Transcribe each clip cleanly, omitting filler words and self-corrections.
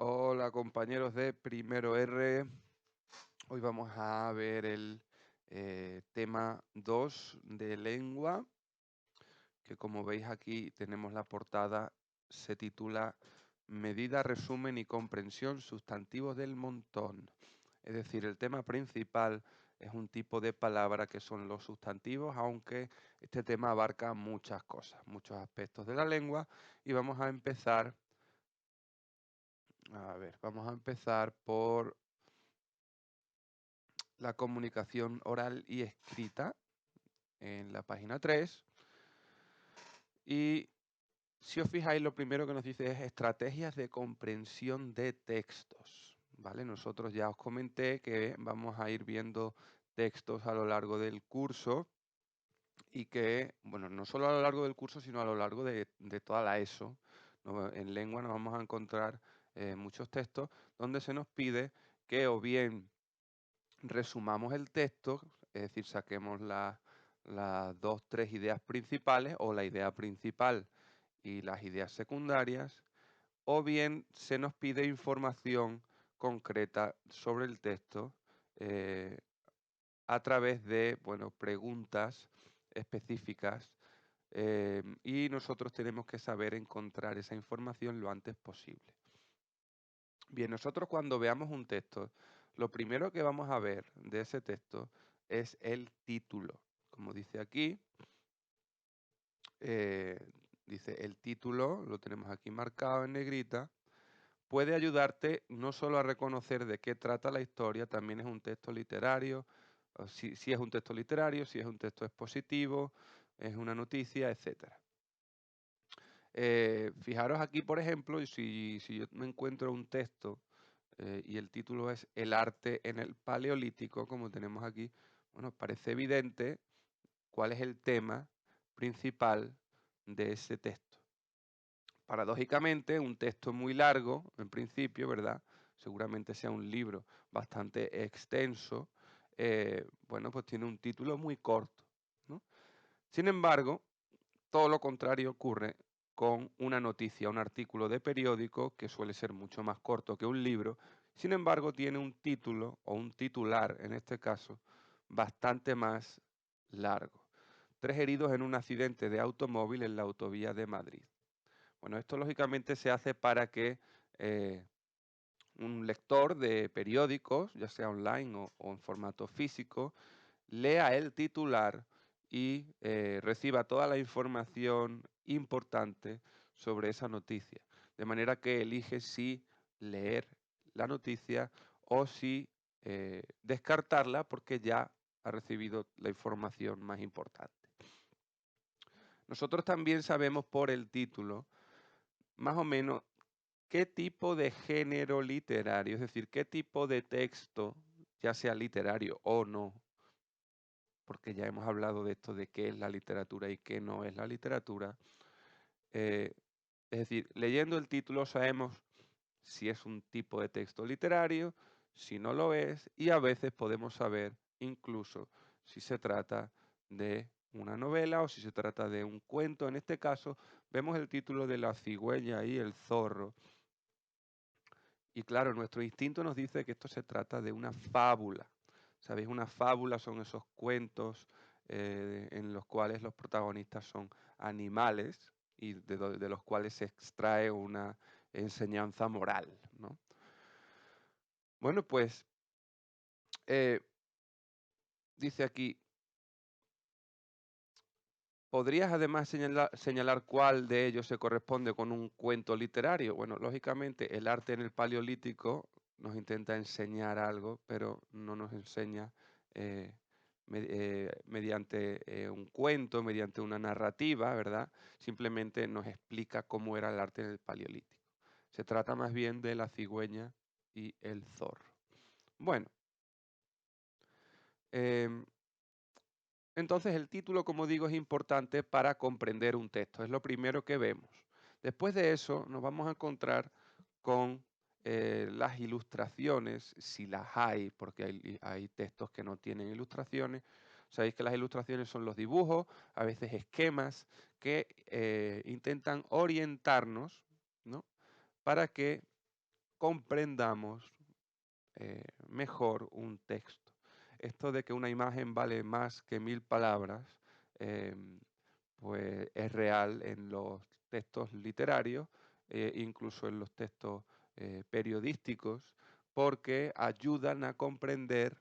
Hola compañeros de Primero R. Hoy vamos a ver el tema 2 de lengua, que como veis aquí tenemos la portada, se titula Medida, resumen y comprensión, sustantivos del montón. Es decir, el tema principal es un tipo de palabra que son los sustantivos, aunque este tema abarca muchas cosas, muchos aspectos de la lengua, y vamos a empezar por la comunicación oral y escrita en la página 3. Y si os fijáis, lo primero que nos dice es estrategias de comprensión de textos. ¿Vale? Nosotros ya os comenté que vamos a ir viendo textos a lo largo del curso y que, bueno, no solo a lo largo del curso, sino a lo largo de toda la ESO. En lengua nos vamos a encontrar muchos textos donde se nos pide que o bien resumamos el texto, es decir, saquemos las 2, 3 ideas principales o la idea principal y las ideas secundarias, o bien se nos pide información concreta sobre el texto a través de preguntas específicas y nosotros tenemos que saber encontrar esa información lo antes posible. Bien, nosotros cuando veamos un texto, lo primero que vamos a ver de ese texto es el título. Como dice aquí, dice el título, lo tenemos aquí marcado en negrita, puede ayudarte no solo a reconocer de qué trata la historia, también es un texto literario, o si es un texto literario, si es un texto expositivo, es una noticia, etcétera. Fijaros aquí, por ejemplo, si yo me encuentro un texto y el título es El arte en el Paleolítico, como tenemos aquí, bueno, parece evidente cuál es el tema principal de ese texto. Paradójicamente, un texto muy largo, en principio, ¿verdad? Seguramente sea un libro bastante extenso, bueno, pues tiene un título muy corto, ¿no? Sin embargo, todo lo contrario ocurre con una noticia, un artículo de periódico que suele ser mucho más corto que un libro, sin embargo tiene un título o un titular, en este caso, bastante más largo. 3 heridos en un accidente de automóvil en la autovía de Madrid. Bueno, esto lógicamente se hace para que un lector de periódicos, ya sea online o en formato físico, lea el titular y reciba toda la información importante sobre esa noticia. De manera que elige si leer la noticia o si descartarla porque ya ha recibido la información más importante. Nosotros también sabemos por el título más o menos qué tipo de género literario, es decir, qué tipo de texto, ya sea literario o no, porque ya hemos hablado de esto de qué es la literatura y qué no es la literatura. Es decir, leyendo el título sabemos si es un tipo de texto literario, si no lo es, y a veces podemos saber incluso si se trata de una novela o si se trata de un cuento. En este caso, vemos el título de La cigüeña y el zorro. Y claro, nuestro instinto nos dice que esto se trata de una fábula. ¿Sabéis? Una fábula son esos cuentos en los cuales los protagonistas son animales y de los cuales se extrae una enseñanza moral, ¿no? Bueno, pues eh, dice aquí, ¿podrías además señalar cuál de ellos se corresponde con un cuento literario? Bueno, lógicamente el arte en el Paleolítico nos intenta enseñar algo, pero no nos enseña eh, mediante un cuento, mediante una narrativa, ¿verdad? Simplemente nos explica cómo era el arte en el Paleolítico. Se trata más bien de la cigüeña y el zorro. Bueno, em, entonces el título, como digo, es importante para comprender un texto. Es lo primero que vemos. Después de eso nos vamos a encontrar con las ilustraciones, si las hay, porque hay textos que no tienen ilustraciones. Sabéis que las ilustraciones son los dibujos, a veces esquemas, que intentan orientarnos, ¿no? Para que comprendamos mejor un texto. Esto de que una imagen vale más que 1000 palabras, pues es real en los textos literarios, incluso en los textos periodísticos, porque ayudan a comprender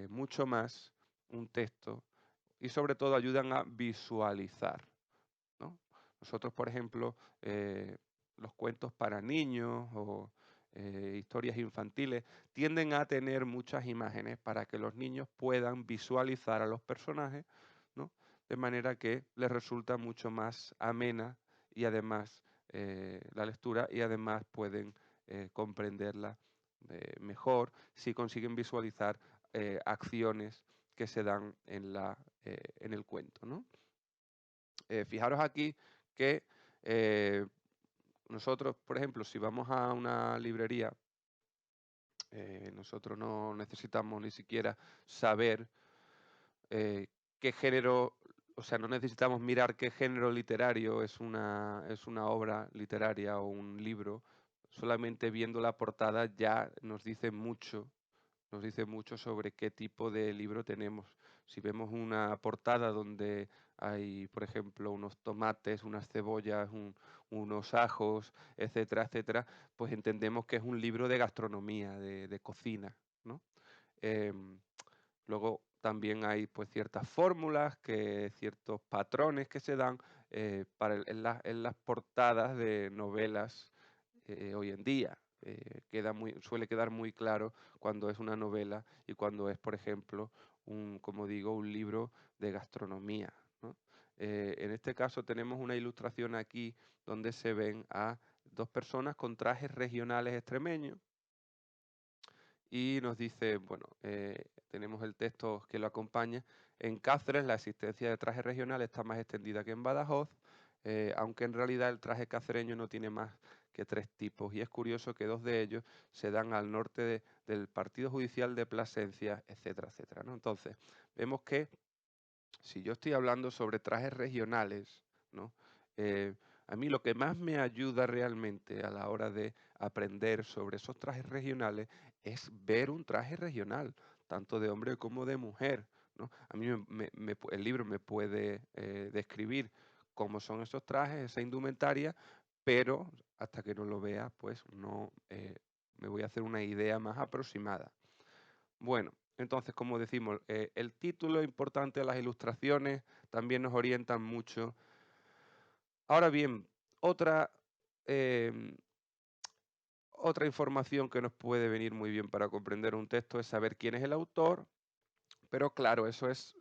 mucho más un texto y sobre todo ayudan a visualizar, ¿no? Nosotros, por ejemplo, los cuentos para niños o historias infantiles tienden a tener muchas imágenes para que los niños puedan visualizar a los personajes, ¿no? De manera que les resulta mucho más amena y además la lectura y además pueden comprenderla mejor si consiguen visualizar acciones que se dan en el cuento, ¿no? Fijaros aquí que nosotros, por ejemplo, si vamos a una librería, nosotros no necesitamos ni siquiera saber qué género, o sea, no necesitamos mirar qué género literario es una obra literaria o un libro. Solamente viendo la portada ya nos dice mucho sobre qué tipo de libro tenemos. Si vemos una portada donde hay, por ejemplo, unos tomates, unas cebollas, unos ajos, etcétera, etcétera, pues entendemos que es un libro de gastronomía, de cocina, ¿no? Em, Luego también hay pues ciertas fórmulas, ciertos patrones que se dan en las portadas de novelas hoy en día. Suele quedar muy claro cuando es una novela y cuando es, por ejemplo, como digo, un libro de gastronomía, ¿no? En este caso tenemos una ilustración aquí donde se ven a dos personas con trajes regionales extremeños y nos dice, bueno, tenemos el texto que lo acompaña. En Cáceres la existencia de traje regional está más extendida que en Badajoz, aunque en realidad el traje cacereño no tiene más que 3 tipos. Y es curioso que 2 de ellos se dan al norte del partido judicial de Plasencia, etcétera, etcétera, ¿no? Entonces, vemos que si yo estoy hablando sobre trajes regionales, ¿no? Eh, a mí lo que más me ayuda realmente a la hora de aprender sobre esos trajes regionales es ver un traje regional, tanto de hombre como de mujer, ¿no? A mí el libro me puede describir cómo son esos trajes, esa indumentaria, pero hasta que no lo vea, pues no me voy a hacer una idea más aproximada. Bueno, entonces, como decimos, el título es importante, las ilustraciones también nos orientan mucho. Ahora bien, otra, em, otra información que nos puede venir muy bien para comprender un texto es saber quién es el autor, pero claro, eso es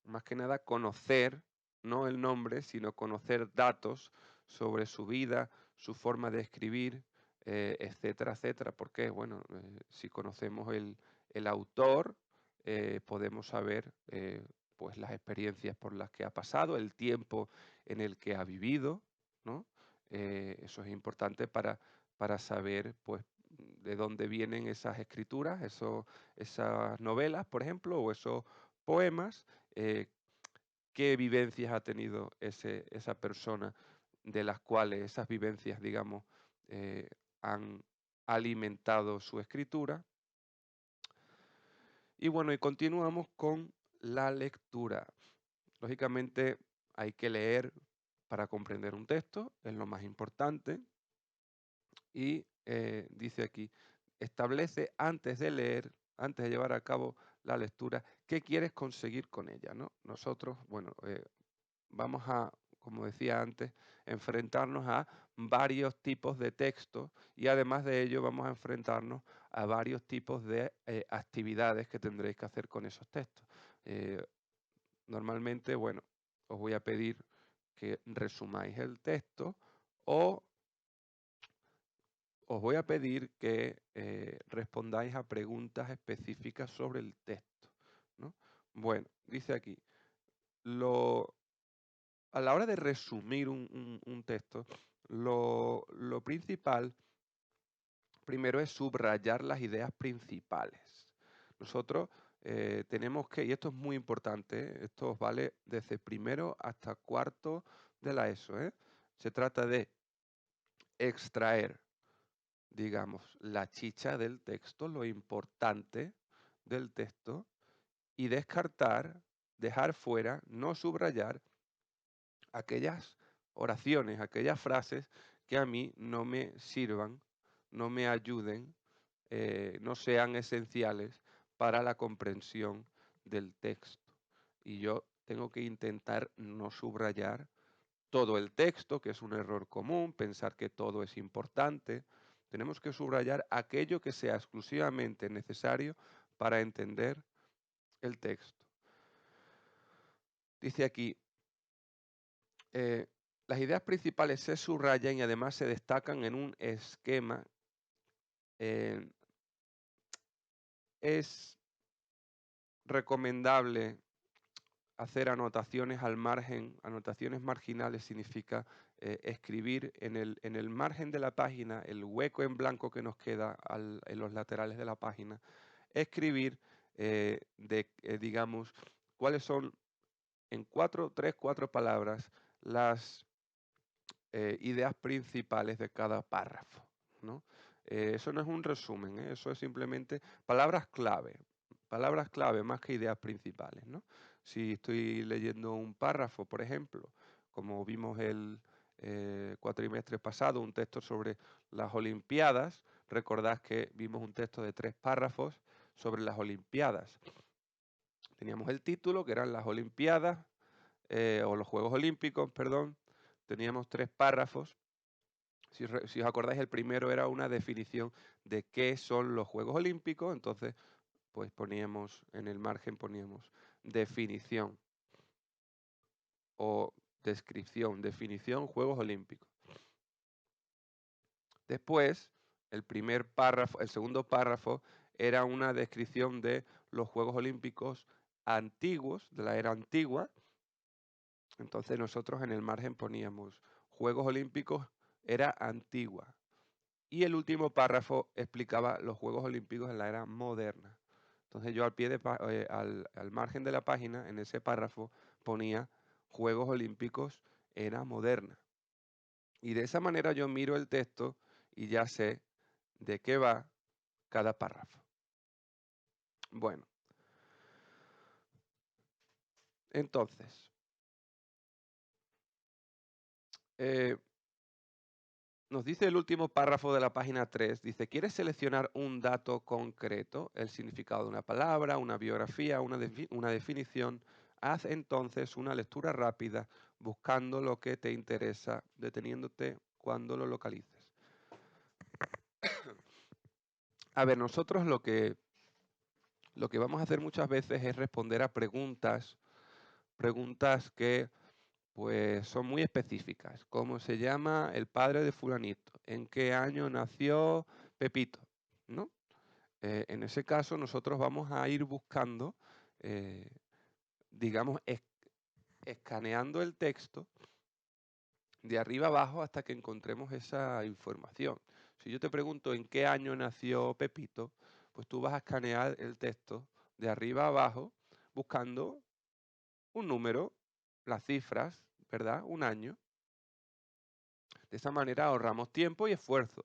más que nada conocer, no el nombre, sino conocer datos sobre su vida, su forma de escribir, etcétera, etcétera. Porque, bueno, si conocemos el autor, podemos saber pues las experiencias por las que ha pasado, el tiempo en el que ha vivido, ¿no? Eso es importante para saber pues de dónde vienen esas escrituras, esas novelas, por ejemplo, o esos poemas, qué vivencias ha tenido esa persona, de las cuales esas vivencias, digamos, han alimentado su escritura. Y bueno, y continuamos con la lectura. Lógicamente hay que leer para comprender un texto, es lo más importante. Y dice aquí, establece antes de leer, antes de llevar a cabo la lectura, qué quieres conseguir con ella, ¿no? Nosotros, bueno, vamos a, como decía antes, enfrentarnos a varios tipos de textos y además de ello vamos a enfrentarnos a varios tipos de actividades que tendréis que hacer con esos textos. Eh, Normalmente, bueno, os voy a pedir que resumáis el texto o os voy a pedir que respondáis a preguntas específicas sobre el texto, ¿no? Bueno, dice aquí, a la hora de resumir un texto, lo principal primero es subrayar las ideas principales. Nosotros tenemos que, y esto es muy importante, esto os vale desde primero hasta cuarto de la ESO, ¿eh? Se trata de extraer digamos, la chicha del texto, lo importante del texto, y descartar, dejar fuera, no subrayar aquellas oraciones, aquellas frases que a mí no me sirvan, no me ayuden, no sean esenciales para la comprensión del texto. Y yo tengo que intentar no subrayar todo el texto, que es un error común, pensar que todo es importante. Tenemos que subrayar aquello que sea exclusivamente necesario para entender el texto. Dice aquí, las ideas principales se subrayan y además se destacan en un esquema. Es recomendable hacer anotaciones al margen. Anotaciones marginales significa escribir en el margen de la página, el hueco en blanco que nos queda en los laterales de la página, escribir, digamos, cuáles son en 4 palabras las ideas principales de cada párrafo, ¿no? Eso no es un resumen, eso es simplemente palabras clave más que ideas principales, ¿no? Si estoy leyendo un párrafo, por ejemplo, como vimos el cuatrimestre pasado, un texto sobre las Olimpiadas, recordad que vimos un texto de 3 párrafos sobre las Olimpiadas. Teníamos el título, que eran las Olimpiadas, o los Juegos Olímpicos, perdón. Teníamos 3 párrafos. Si os acordáis, el primero era una definición de qué son los Juegos Olímpicos, entonces pues poníamos, en el margen poníamos definición o descripción, definición, Juegos Olímpicos. Después, el segundo párrafo era una descripción de los Juegos Olímpicos antiguos, de la era antigua. Entonces nosotros en el margen poníamos Juegos Olímpicos era antigua. Y el último párrafo explicaba los Juegos Olímpicos en la era moderna. Entonces yo al margen de la página, en ese párrafo, ponía Juegos Olímpicos era moderna. Y de esa manera yo miro el texto y ya sé de qué va cada párrafo. Bueno, entonces, nos dice el último párrafo de la página 3, dice, ¿quieres seleccionar un dato concreto, el significado de una palabra, una biografía, una definición? Haz entonces una lectura rápida buscando lo que te interesa, deteniéndote cuando lo localices. A ver, nosotros lo que vamos a hacer muchas veces es responder a preguntas que pues son muy específicas. ¿Cómo se llama el padre de fulanito? ¿En qué año nació Pepito? ¿No? En ese caso nosotros vamos a ir buscando, digamos, escaneando el texto de arriba abajo hasta que encontremos esa información. Si yo te pregunto en qué año nació Pepito, pues tú vas a escanear el texto de arriba abajo buscando un número, las cifras, ¿verdad? Un año. De esa manera ahorramos tiempo y esfuerzo.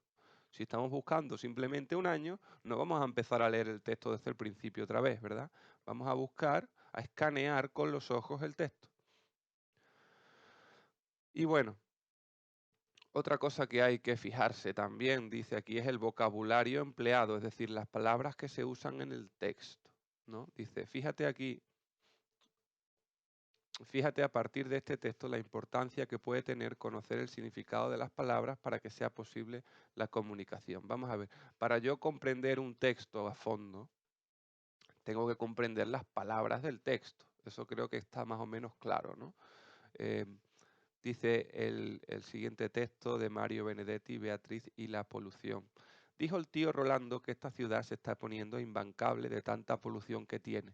Si estamos buscando simplemente un año, no vamos a empezar a leer el texto desde el principio otra vez, ¿verdad? Vamos a buscar, a escanear con los ojos el texto. Y bueno, otra cosa que hay que fijarse también, dice aquí, es el vocabulario empleado, es decir, las palabras que se usan en el texto, ¿no? Dice, fíjate aquí, fíjate a partir de este texto la importancia que puede tener conocer el significado de las palabras para que sea posible la comunicación. Vamos a ver, para yo comprender un texto a fondo, tengo que comprender las palabras del texto. Eso creo que está más o menos claro, ¿no? Dice el siguiente texto de Mario Benedetti, Beatriz y la polución. Dijo el tío Rolando que esta ciudad se está poniendo imbancable de tanta polución que tiene.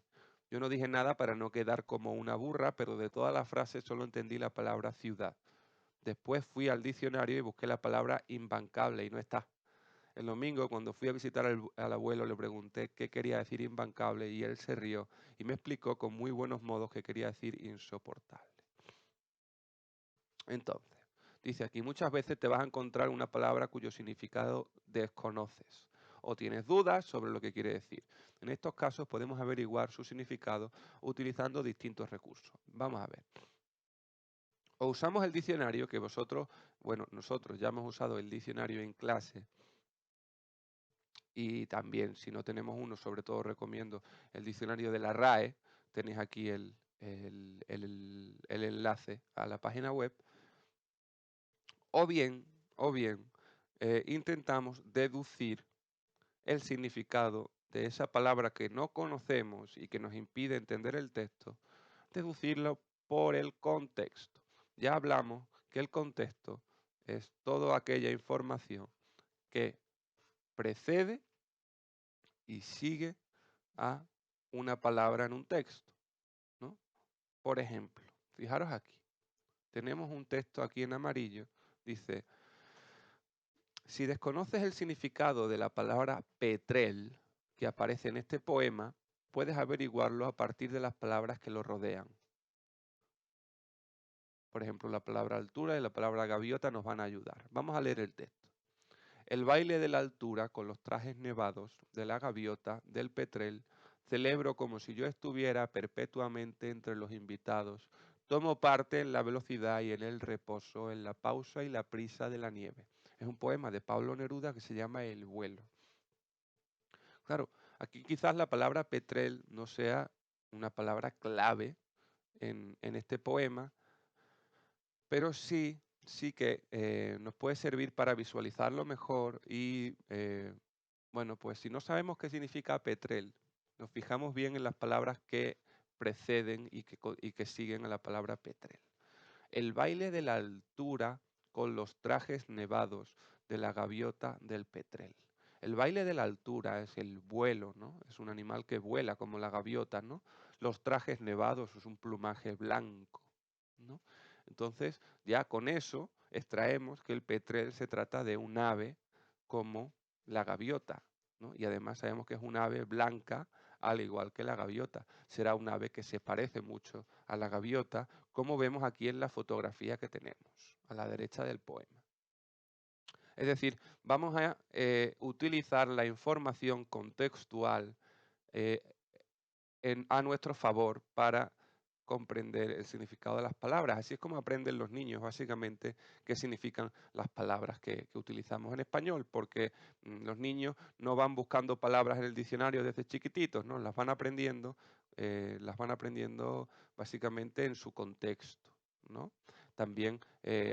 Yo no dije nada para no quedar como una burra, pero de toda la frase solo entendí la palabra ciudad. Después fui al diccionario y busqué la palabra imbancable y no está. El domingo, cuando fui a visitar al abuelo, le pregunté qué quería decir imbancable y él se rió y me explicó con muy buenos modos que quería decir insoportable. Entonces, Dice aquí, muchas veces te vas a encontrar una palabra cuyo significado desconoces o tienes dudas sobre lo que quiere decir. En estos casos podemos averiguar su significado utilizando distintos recursos. Vamos a ver. O usamos el diccionario que vosotros, bueno, nosotros ya hemos usado el diccionario en clase y también si no tenemos uno, sobre todo recomiendo el diccionario de la RAE. Tenéis aquí el enlace a la página web. O bien intentamos deducir el significado de esa palabra que no conocemos y que nos impide entender el texto, deducirlo por el contexto. Ya hablamos que el contexto es toda aquella información que precede y sigue a una palabra en un texto, ¿no? Por ejemplo, fijaros aquí, tenemos un texto aquí en amarillo, dice: si desconoces el significado de la palabra petrel que aparece en este poema, puedes averiguarlo a partir de las palabras que lo rodean. Por ejemplo, la palabra altura y la palabra gaviota nos van a ayudar. Vamos a leer el texto. El baile de la altura con los trajes nevados, de la gaviota, del petrel, celebro como si yo estuviera perpetuamente entre los invitados. Tomo parte en la velocidad y en el reposo, en la pausa y la prisa de la nieve. Es un poema de Pablo Neruda que se llama El vuelo. Claro, aquí quizás la palabra petrel no sea una palabra clave en este poema, pero sí que nos puede servir para visualizarlo mejor y, bueno, pues si no sabemos qué significa petrel, nos fijamos bien en las palabras que preceden y que siguen a la palabra petrel. El baile de la altura con los trajes nevados de la gaviota del petrel. El baile de la altura es el vuelo, ¿no? Es un animal que vuela como la gaviota, ¿no? Los trajes nevados es un plumaje blanco, ¿no? Entonces, ya con eso extraemos que el petrel se trata de un ave como la gaviota, ¿no? Y además sabemos que es un ave blanca, al igual que la gaviota. Será un ave que se parece mucho a la gaviota, como vemos aquí en la fotografía que tenemos, a la derecha del poema. Es decir, vamos a utilizar la información contextual eh, a nuestro favor para comprender el significado de las palabras. Así es como aprenden los niños, básicamente, qué significan las palabras que utilizamos en español, porque los niños no van buscando palabras en el diccionario desde chiquititos, ¿no? Las van aprendiendo básicamente en su contexto, ¿no? También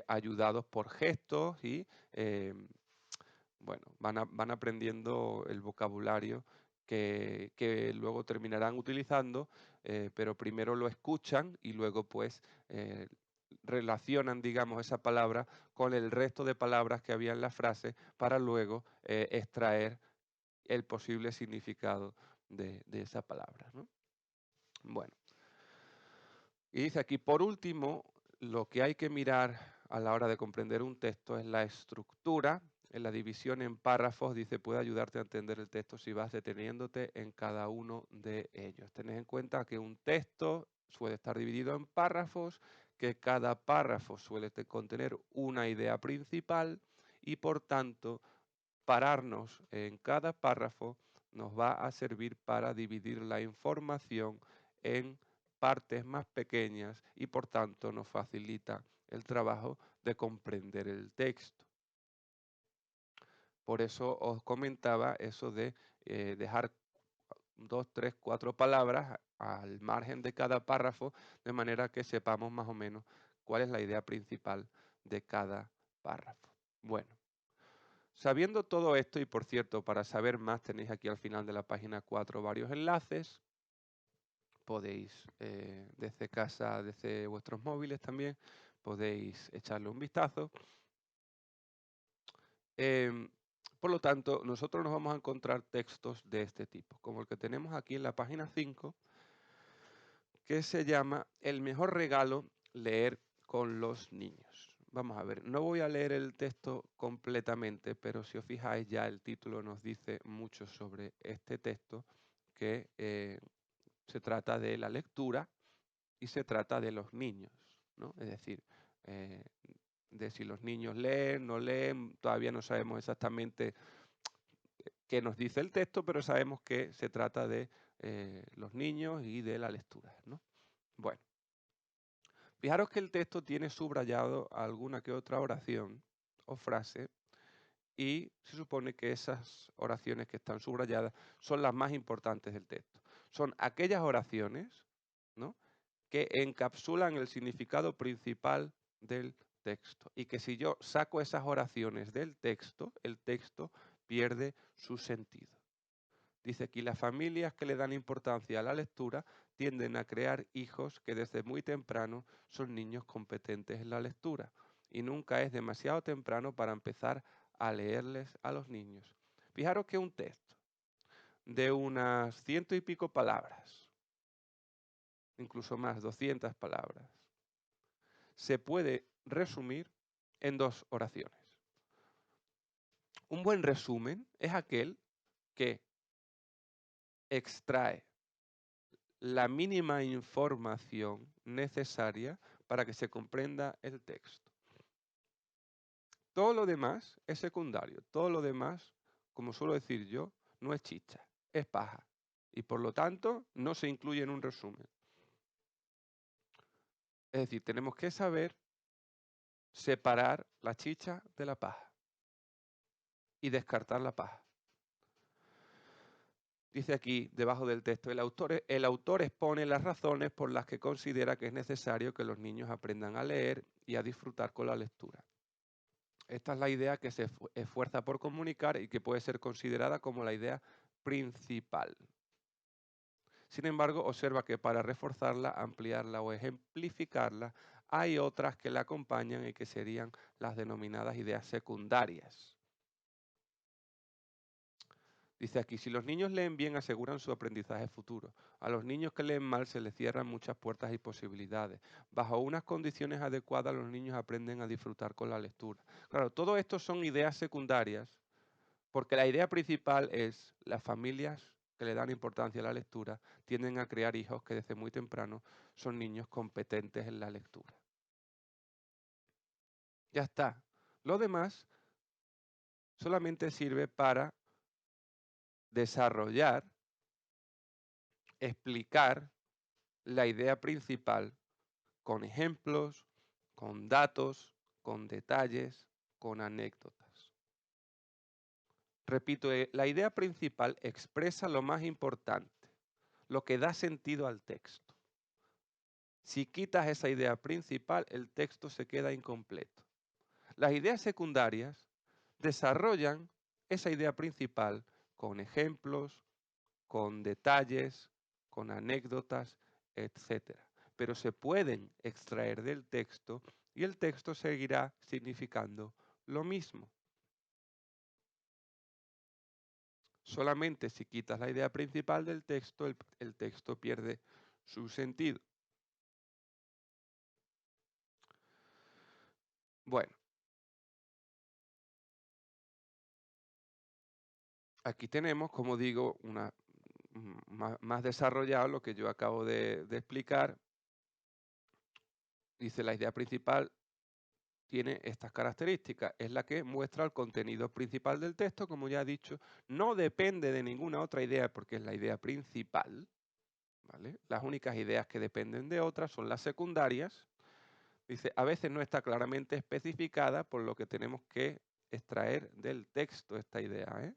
ayudados por gestos y bueno, van aprendiendo el vocabulario que luego terminarán utilizando, pero primero lo escuchan y luego pues relacionan, digamos, esa palabra con el resto de palabras que había en la frase para luego extraer el posible significado de esa palabra, ¿no? Bueno, y dice aquí, por último, lo que hay que mirar a la hora de comprender un texto es la estructura. En la división en párrafos dice, puede ayudarte a entender el texto si vas deteniéndote en cada uno de ellos. Tened en cuenta que un texto suele estar dividido en párrafos, que cada párrafo suele contener una idea principal y por tanto pararnos en cada párrafo nos va a servir para dividir la información en partes más pequeñas y por tanto nos facilita el trabajo de comprender el texto. Por eso os comentaba eso de dejar 2, 3, 4 palabras al margen de cada párrafo, de manera que sepamos más o menos cuál es la idea principal de cada párrafo. Bueno, sabiendo todo esto, y por cierto, para saber más tenéis aquí al final de la página 4 varios enlaces, podéis desde casa, desde vuestros móviles también, podéis echarle un vistazo. Em, por lo tanto, nosotros nos vamos a encontrar textos de este tipo, como el que tenemos aquí en la página 5, que se llama El mejor regalo, leer con los niños. Vamos a ver, no voy a leer el texto completamente, pero si os fijáis ya el título nos dice mucho sobre este texto, que se trata de la lectura y se trata de los niños, ¿no? Es decir, de si los niños leen, no leen, todavía no sabemos exactamente qué nos dice el texto, pero sabemos que se trata de los niños y de la lectura, ¿no? Bueno, fijaros que el texto tiene subrayado alguna que otra oración o frase y se supone que esas oraciones que están subrayadas son las más importantes del texto. Son aquellas oraciones, ¿no?, que encapsulan el significado principal del texto y que si yo saco esas oraciones del texto, el texto pierde su sentido. Dice aquí, las familias que le dan importancia a la lectura tienden a crear hijos que desde muy temprano son niños competentes en la lectura y nunca es demasiado temprano para empezar a leerles a los niños. Fijaros que un texto de unas 100 y pico palabras, incluso más, 200 palabras, se puede resumir en 2 oraciones. Un buen resumen es aquel que extrae la mínima información necesaria para que se comprenda el texto. Todo lo demás es secundario, todo lo demás, como suelo decir yo, no es chicha, es paja. Y por lo tanto, no se incluye en un resumen. Es decir, tenemos que saber separar la chicha de la paja y descartar la paja. Dice aquí, debajo del texto, el autor expone las razones por las que considera que es necesario que los niños aprendan a leer y a disfrutar con la lectura. Esta es la idea que se esfuerza por comunicar y que puede ser considerada como la idea principal. Sin embargo, observa que para reforzarla, ampliarla o ejemplificarla, hay otras que la acompañan y que serían las denominadas ideas secundarias. Dice aquí, si los niños leen bien, aseguran su aprendizaje futuro. A los niños que leen mal se les cierran muchas puertas y posibilidades. Bajo unas condiciones adecuadas, los niños aprenden a disfrutar con la lectura. Claro, todo esto son ideas secundarias, porque la idea principal es las familias que le dan importancia a la lectura tienden a crear hijos que desde muy temprano son niños competentes en la lectura. Ya está. Lo demás solamente sirve para desarrollar, explicar la idea principal con ejemplos, con datos, con detalles, con anécdotas. Repito, la idea principal expresa lo más importante, lo que da sentido al texto. Si quitas esa idea principal, el texto se queda incompleto. Las ideas secundarias desarrollan esa idea principal con ejemplos, con detalles, con anécdotas, etc. Pero se pueden extraer del texto y el texto seguirá significando lo mismo. Solamente si quitas la idea principal del texto, el texto pierde su sentido. Bueno, aquí tenemos, como digo, más desarrollado lo que yo acabo de explicar. Dice, la idea principal tiene estas características. Es la que muestra el contenido principal del texto, como ya he dicho. No depende de ninguna otra idea porque es la idea principal, ¿vale? Las únicas ideas que dependen de otras son las secundarias. Dice, a veces no está claramente especificada, por lo que tenemos que extraer del texto esta idea, ¿eh?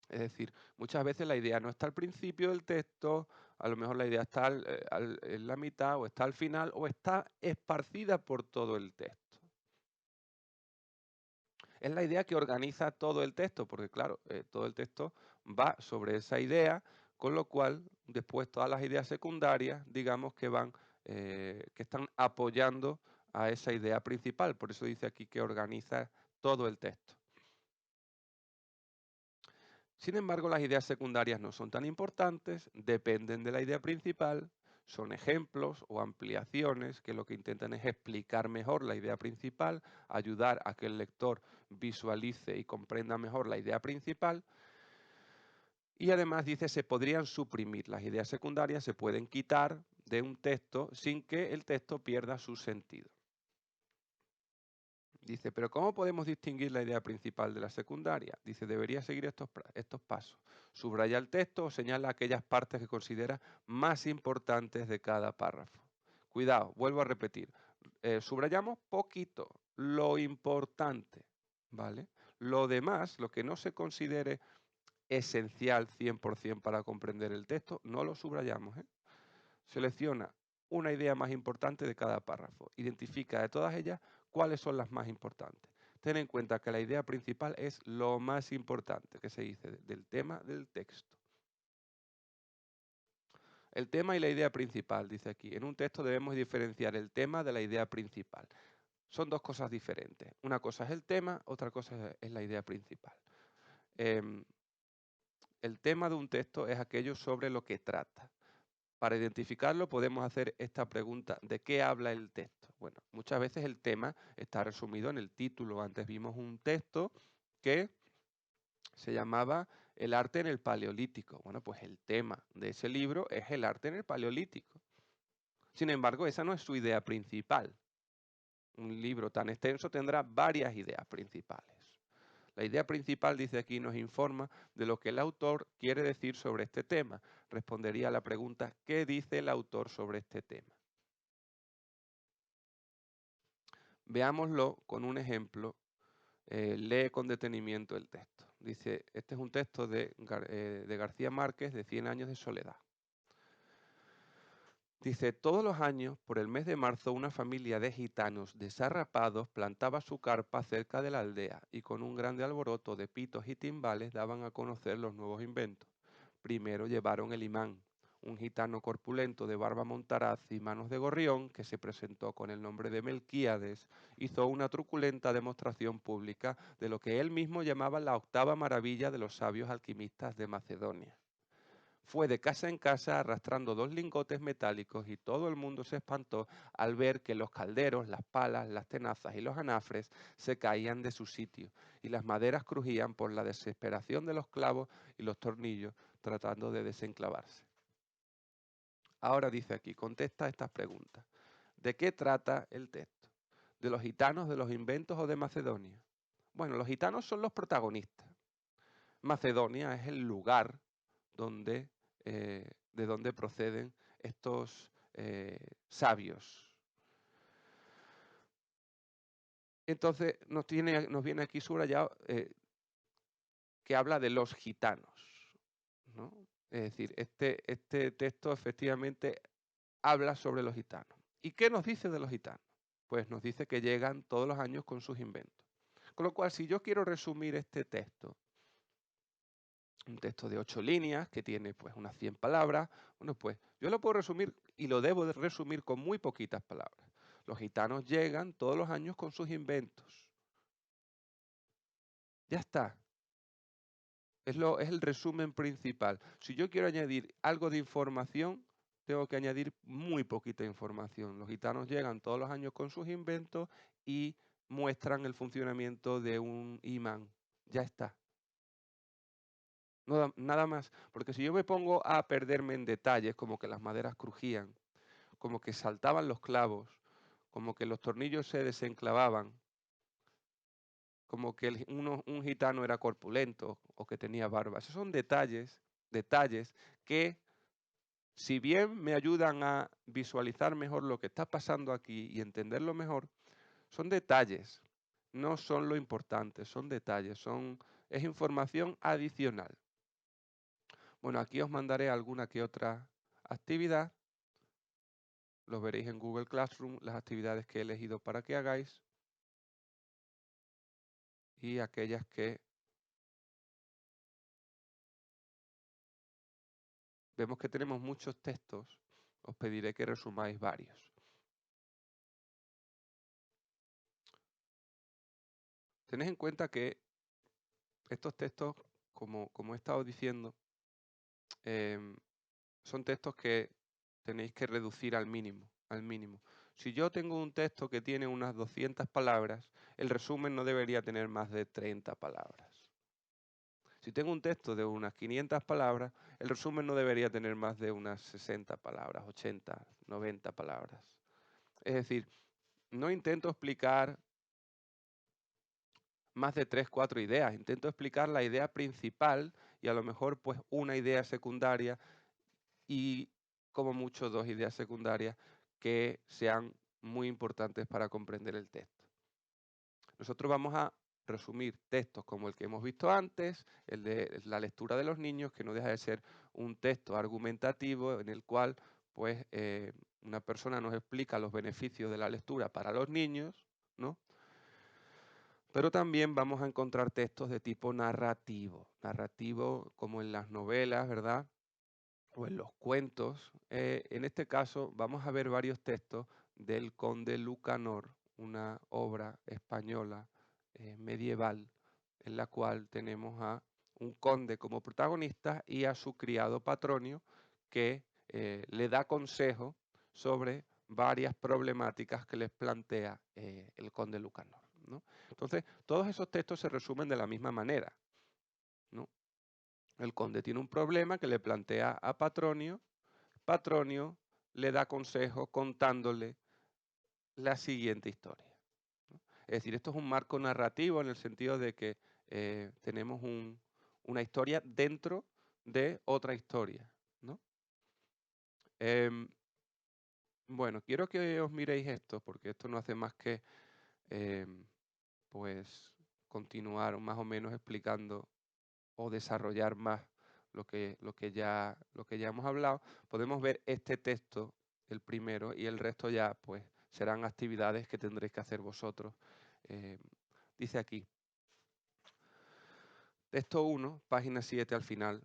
Es decir, muchas veces la idea no está al principio del texto, a lo mejor la idea está en la mitad o está al final o está esparcida por todo el texto. Es la idea que organiza todo el texto, porque claro, todo el texto va sobre esa idea, con lo cual después todas las ideas secundarias, digamos que van, que están apoyando a esa idea principal. Por eso dice aquí que organiza todo el texto. Sin embargo, las ideas secundarias no son tan importantes, dependen de la idea principal, son ejemplos o ampliaciones que lo que intentan es explicar mejor la idea principal, ayudar a que el lector visualice y comprenda mejor la idea principal. Y además dice, se podrían suprimir. Las ideas secundarias se pueden quitar de un texto sin que el texto pierda su sentido. Dice, pero ¿cómo podemos distinguir la idea principal de la secundaria? Dice, debería seguir estos pasos. Subraya el texto o señala aquellas partes que considera más importantes de cada párrafo. Cuidado, vuelvo a repetir. Subrayamos poquito, lo importante, ¿vale? Lo demás, lo que no se considere esencial 100% para comprender el texto, no lo subrayamos, ¿eh? Selecciona una idea más importante de cada párrafo. Identifica de todas ellas cuáles son las más importantes. Ten en cuenta que la idea principal es lo más importante que se dice del tema del texto. El tema y la idea principal, dice aquí. En un texto debemos diferenciar el tema de la idea principal. Son dos cosas diferentes. Una cosa es el tema, otra cosa es la idea principal. El tema de un texto es aquello sobre lo que trata. Para identificarlo podemos hacer esta pregunta, ¿de qué habla el texto? Bueno, muchas veces el tema está resumido en el título. Antes vimos un texto que se llamaba El arte en el Paleolítico. Bueno, pues el tema de ese libro es el arte en el Paleolítico. Sin embargo, esa no es su idea principal. Un libro tan extenso tendrá varias ideas principales. La idea principal, dice aquí, nos informa de lo que el autor quiere decir sobre este tema. Respondería a la pregunta, ¿qué dice el autor sobre este tema? Veámoslo con un ejemplo. Lee con detenimiento el texto. Dice, este es un texto de García Márquez, de 100 años de soledad. Dice, todos los años, por el mes de marzo, una familia de gitanos desarrapados plantaba su carpa cerca de la aldea y con un grande alboroto de pitos y timbales daban a conocer los nuevos inventos. Primero llevaron el imán, un gitano corpulento de barba montaraz y manos de gorrión, que se presentó con el nombre de Melquíades, hizo una truculenta demostración pública de lo que él mismo llamaba la octava maravilla de los sabios alquimistas de Macedonia. Fue de casa en casa arrastrando 2 lingotes metálicos y todo el mundo se espantó al ver que los calderos, las palas, las tenazas y los anafres se caían de su sitio y las maderas crujían por la desesperación de los clavos y los tornillos tratando de desenclavarse. Ahora dice aquí, contesta estas preguntas. ¿De qué trata el texto? ¿De los gitanos, de los inventos o de Macedonia? Bueno, los gitanos son los protagonistas. Macedonia es el lugar donde, de donde proceden estos sabios. Entonces nos viene aquí subrayado que habla de los gitanos, ¿no? Es decir, este texto efectivamente habla sobre los gitanos. ¿Y qué nos dice de los gitanos? Pues nos dice que llegan todos los años con sus inventos. Con lo cual, si yo quiero resumir este texto, un texto de 8 líneas que tiene pues unas 100 palabras, bueno, pues yo lo puedo resumir y lo debo de resumir con muy poquitas palabras. Los gitanos llegan todos los años con sus inventos. Ya está. Es el resumen principal. Si yo quiero añadir algo de información, tengo que añadir muy poquita información. Los gitanos llegan todos los años con sus inventos y muestran el funcionamiento de un imán. Ya está. Nada más. Porque si yo me pongo a perderme en detalles, como que las maderas crujían, como que saltaban los clavos, como que los tornillos se desenclavaban, como que un gitano era corpulento o que tenía barba. Esos son detalles que, si bien me ayudan a visualizar mejor lo que está pasando aquí y entenderlo mejor, son detalles, no son lo importante, son detalles, es información adicional. Bueno, aquí os mandaré alguna que otra actividad. Lo veréis en Google Classroom, las actividades que he elegido para que hagáis y aquellas que vemos que tenemos muchos textos, os pediré que resumáis varios. Tened en cuenta que estos textos, como he estado diciendo, son textos que tenéis que reducir al mínimo, al mínimo. Si yo tengo un texto que tiene unas 200 palabras, el resumen no debería tener más de 30 palabras. Si tengo un texto de unas 500 palabras, el resumen no debería tener más de unas 60 palabras, 80, 90 palabras. Es decir, no intento explicar más de 3, 4 ideas. Intento explicar la idea principal y a lo mejor pues una idea secundaria y como mucho 2 ideas secundarias que sean muy importantes para comprender el texto. Nosotros vamos a resumir textos como el que hemos visto antes, el de la lectura de los niños, que no deja de ser un texto argumentativo en el cual pues, una persona nos explica los beneficios de la lectura para los niños, ¿no? Pero también vamos a encontrar textos de tipo narrativo como en las novelas, ¿verdad? O en los cuentos. En este caso vamos a ver varios textos del conde Lucanor, una obra española medieval, en la cual tenemos a un conde como protagonista y a su criado Patronio, que le da consejo sobre varias problemáticas que les plantea el conde Lucanor, ¿no? Entonces, todos esos textos se resumen de la misma manera, ¿no? El conde tiene un problema que le plantea a Patronio. Patronio le da consejo contándole la siguiente historia, ¿no? Es decir, esto es un marco narrativo en el sentido de que tenemos una historia dentro de otra historia, ¿no? Em, bueno, quiero que os miréis esto, porque esto no hace más que pues continuar más o menos explicando o desarrollar más lo que ya hemos hablado. Podemos ver este texto, el primero, y el resto ya pues serán actividades que tendréis que hacer vosotros. Dice aquí, texto 1, página 7 al final.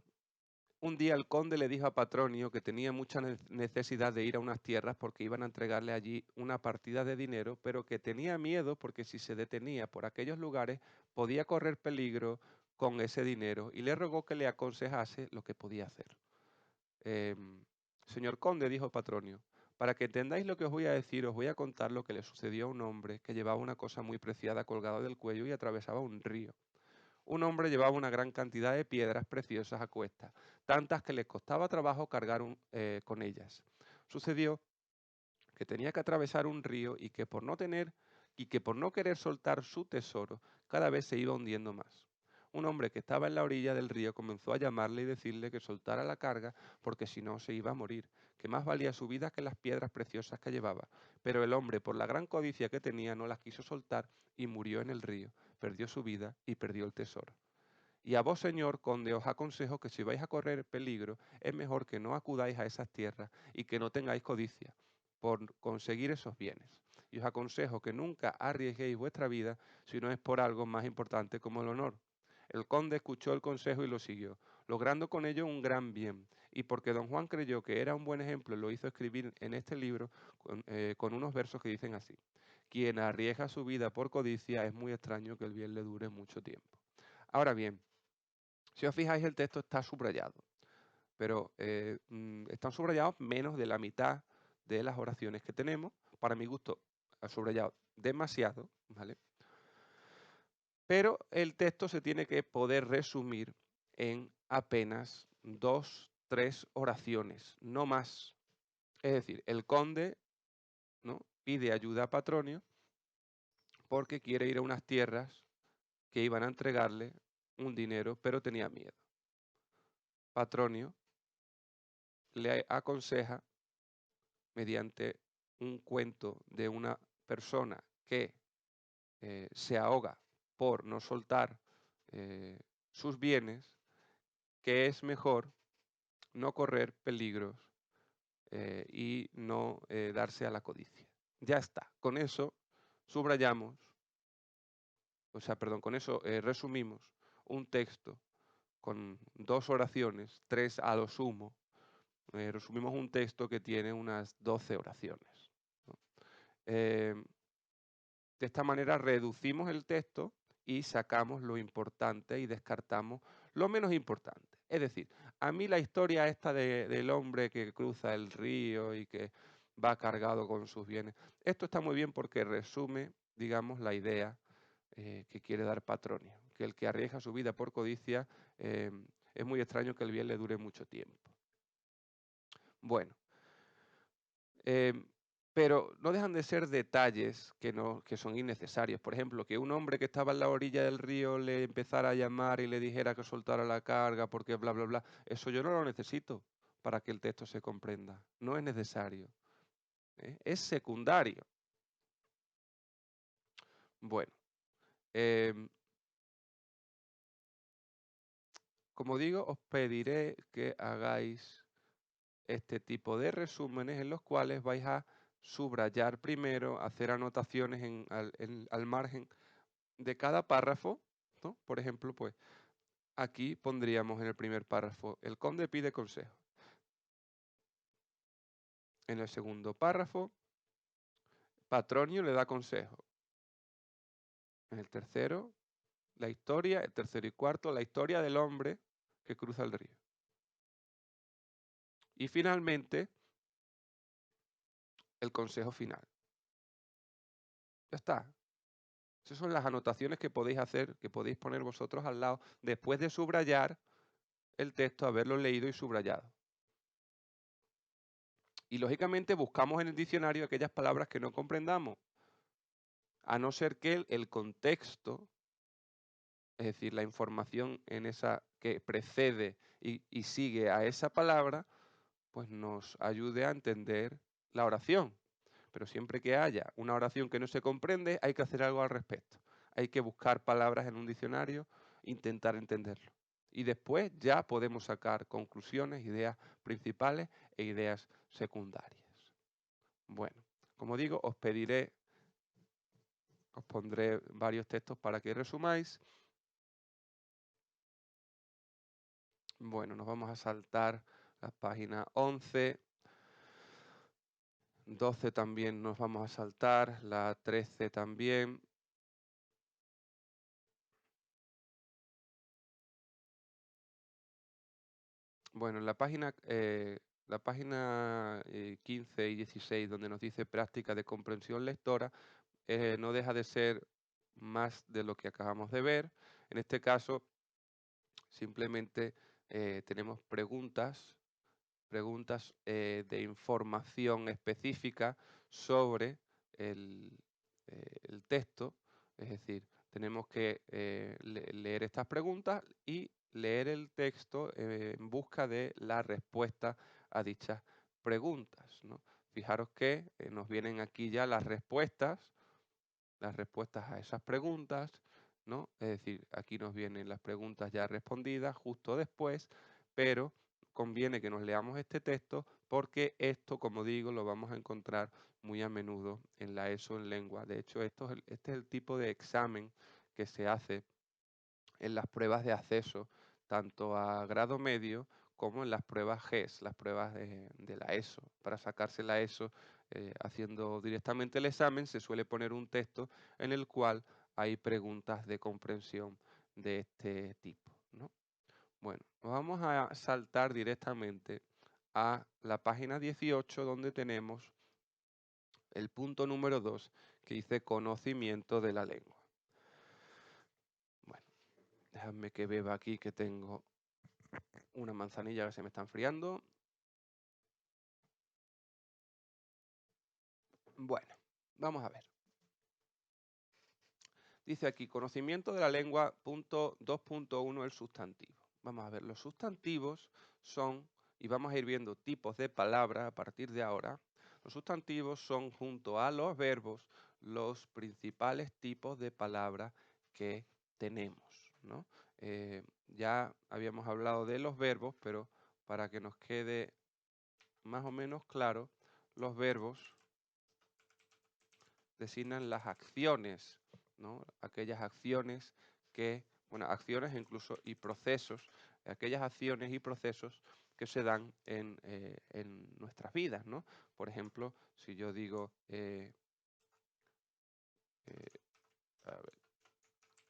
Un día el conde le dijo a Patronio que tenía mucha necesidad de ir a unas tierras porque iban a entregarle allí una partida de dinero, pero que tenía miedo porque si se detenía por aquellos lugares podía correr peligro con ese dinero y le rogó que le aconsejase lo que podía hacer. Señor conde, dijo Patronio, para que entendáis lo que os voy a decir, os voy a contar lo que le sucedió a un hombre que llevaba una cosa muy preciada colgada del cuello y atravesaba un río. Un hombre llevaba una gran cantidad de piedras preciosas a cuestas, tantas que le costaba trabajo cargar con ellas. Sucedió que tenía que atravesar un río y que por no querer soltar su tesoro, cada vez se iba hundiendo más. Un hombre que estaba en la orilla del río comenzó a llamarle y decirle que soltara la carga porque si no se iba a morir, que más valía su vida que las piedras preciosas que llevaba. Pero el hombre, por la gran codicia que tenía, no las quiso soltar y murió en el río, perdió su vida y perdió el tesoro. Y a vos, señor conde, os aconsejo que si vais a correr peligro, es mejor que no acudáis a esas tierras y que no tengáis codicia por conseguir esos bienes. Y os aconsejo que nunca arriesguéis vuestra vida si no es por algo más importante como el honor. El conde escuchó el consejo y lo siguió, logrando con ello un gran bien. Y porque don Juan creyó que era un buen ejemplo, lo hizo escribir en este libro con unos versos que dicen así. Quien arriesga su vida por codicia es muy extraño que el bien le dure mucho tiempo. Ahora bien, si os fijáis, el texto está subrayado, pero están subrayados menos de la mitad de las oraciones que tenemos. Para mi gusto, ha subrayado demasiado, ¿vale? Pero el texto se tiene que poder resumir en apenas 2, 3 oraciones, no más. Es decir, el conde, ¿no?, pide ayuda a Patronio porque quiere ir a unas tierras que iban a entregarle un dinero, pero tenía miedo. Patronio le aconseja, mediante un cuento de una persona que se ahoga por no soltar sus bienes, que es mejor no correr peligros y no darse a la codicia. Ya está, con eso subrayamos, con eso resumimos un texto con 2 oraciones, 3 a lo sumo. Resumimos un texto que tiene unas 12 oraciones, ¿no? De esta manera reducimos el texto y sacamos lo importante y descartamos lo menos importante. Es decir, a mí la historia esta del hombre que cruza el río y que va cargado con sus bienes, esto está muy bien porque resume, digamos, la idea que quiere dar Patronio, que el que arriesga su vida por codicia es muy extraño que el bien le dure mucho tiempo. Bueno, Pero no dejan de ser detalles que son innecesarios. Por ejemplo, que un hombre que estaba en la orilla del río le empezara a llamar y le dijera que soltara la carga porque bla, bla, bla. Eso yo no lo necesito para que el texto se comprenda. No es necesario. Es secundario. Bueno, em, como digo, os pediré que hagáis este tipo de resúmenes en los cuales vais a subrayar primero, hacer anotaciones al margen de cada párrafo, ¿no? Por ejemplo, pues aquí pondríamos en el primer párrafo, el conde pide consejo. En el segundo párrafo, Patronio le da consejo. En el tercero, la historia, el tercero y cuarto, la historia del hombre que cruza el río. Y finalmente, el consejo final. Ya está. Esas son las anotaciones que podéis hacer, que podéis poner vosotros al lado, después de subrayar el texto, haberlo leído y subrayado. Y lógicamente buscamos en el diccionario aquellas palabras que no comprendamos, a no ser que el contexto, es decir, la información en esa que precede y sigue a esa palabra, pues nos ayude a entender la oración. Pero siempre que haya una oración que no se comprende, hay que hacer algo al respecto. Hay que buscar palabras en un diccionario, intentar entenderlo. Y después ya podemos sacar conclusiones, ideas principales e ideas secundarias. Bueno, como digo, os pondré varios textos para que resumáis. Bueno, nos vamos a saltar la página 11. 12 también nos vamos a saltar, la 13 también. Bueno, en la página 15 y 16, donde nos dice práctica de comprensión lectora, no deja de ser más de lo que acabamos de ver. En este caso, simplemente tenemos preguntas de información específica sobre el texto. Es decir, tenemos que leer estas preguntas y leer el texto en busca de la respuesta a dichas preguntas, ¿no? Fijaros que nos vienen aquí ya las respuestas a esas preguntas, ¿no? Es decir, aquí nos vienen las preguntas ya respondidas justo después, pero conviene que nos leamos este texto porque esto, como digo, lo vamos a encontrar muy a menudo en la ESO en lengua. De hecho, este es el tipo de examen que se hace en las pruebas de acceso, tanto a grado medio como en las pruebas GES, las pruebas de la ESO. Para sacarse la ESO, haciendo directamente el examen, se suele poner un texto en el cual hay preguntas de comprensión de este tipo, ¿no? Bueno, vamos a saltar directamente a la página 18, donde tenemos el punto número 2, que dice conocimiento de la lengua. Bueno, déjame que beba aquí, que tengo una manzanilla que se me está enfriando. Bueno, vamos a ver. Dice aquí, conocimiento de la lengua, punto 2.1, el sustantivo. Vamos a ver, los sustantivos son, y vamos a ir viendo tipos de palabras a partir de ahora, los sustantivos son, junto a los verbos, los principales tipos de palabras que tenemos, ¿no? Ya habíamos hablado de los verbos, pero para que nos quede más o menos claro, los verbos designan las acciones, ¿no? Aquellas acciones que, bueno, acciones incluso y procesos, aquellas acciones y procesos que se dan en nuestras vidas, ¿no? Por ejemplo, si yo digo, eh, a ver,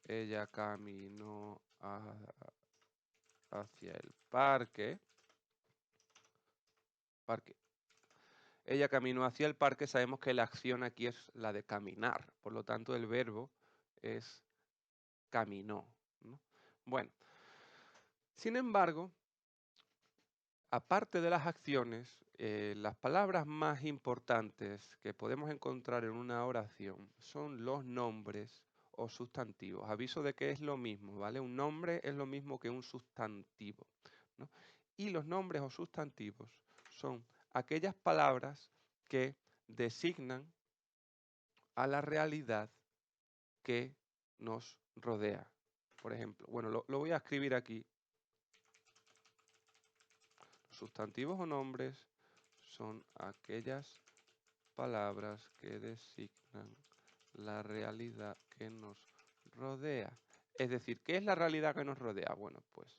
ella caminó hacia el parque. Ella caminó hacia el parque, sabemos que la acción aquí es la de caminar, por lo tanto el verbo es caminó, ¿no? Bueno, sin embargo, aparte de las acciones, las palabras más importantes que podemos encontrar en una oración son los nombres o sustantivos. Aviso de que es lo mismo, ¿vale? Un nombre es lo mismo que un sustantivo, ¿no? Y los nombres o sustantivos son aquellas palabras que designan a la realidad que nos rodea. Por ejemplo, bueno, lo voy a escribir aquí. Sustantivos o nombres son aquellas palabras que designan la realidad que nos rodea. Es decir, ¿qué es la realidad que nos rodea? Bueno, pues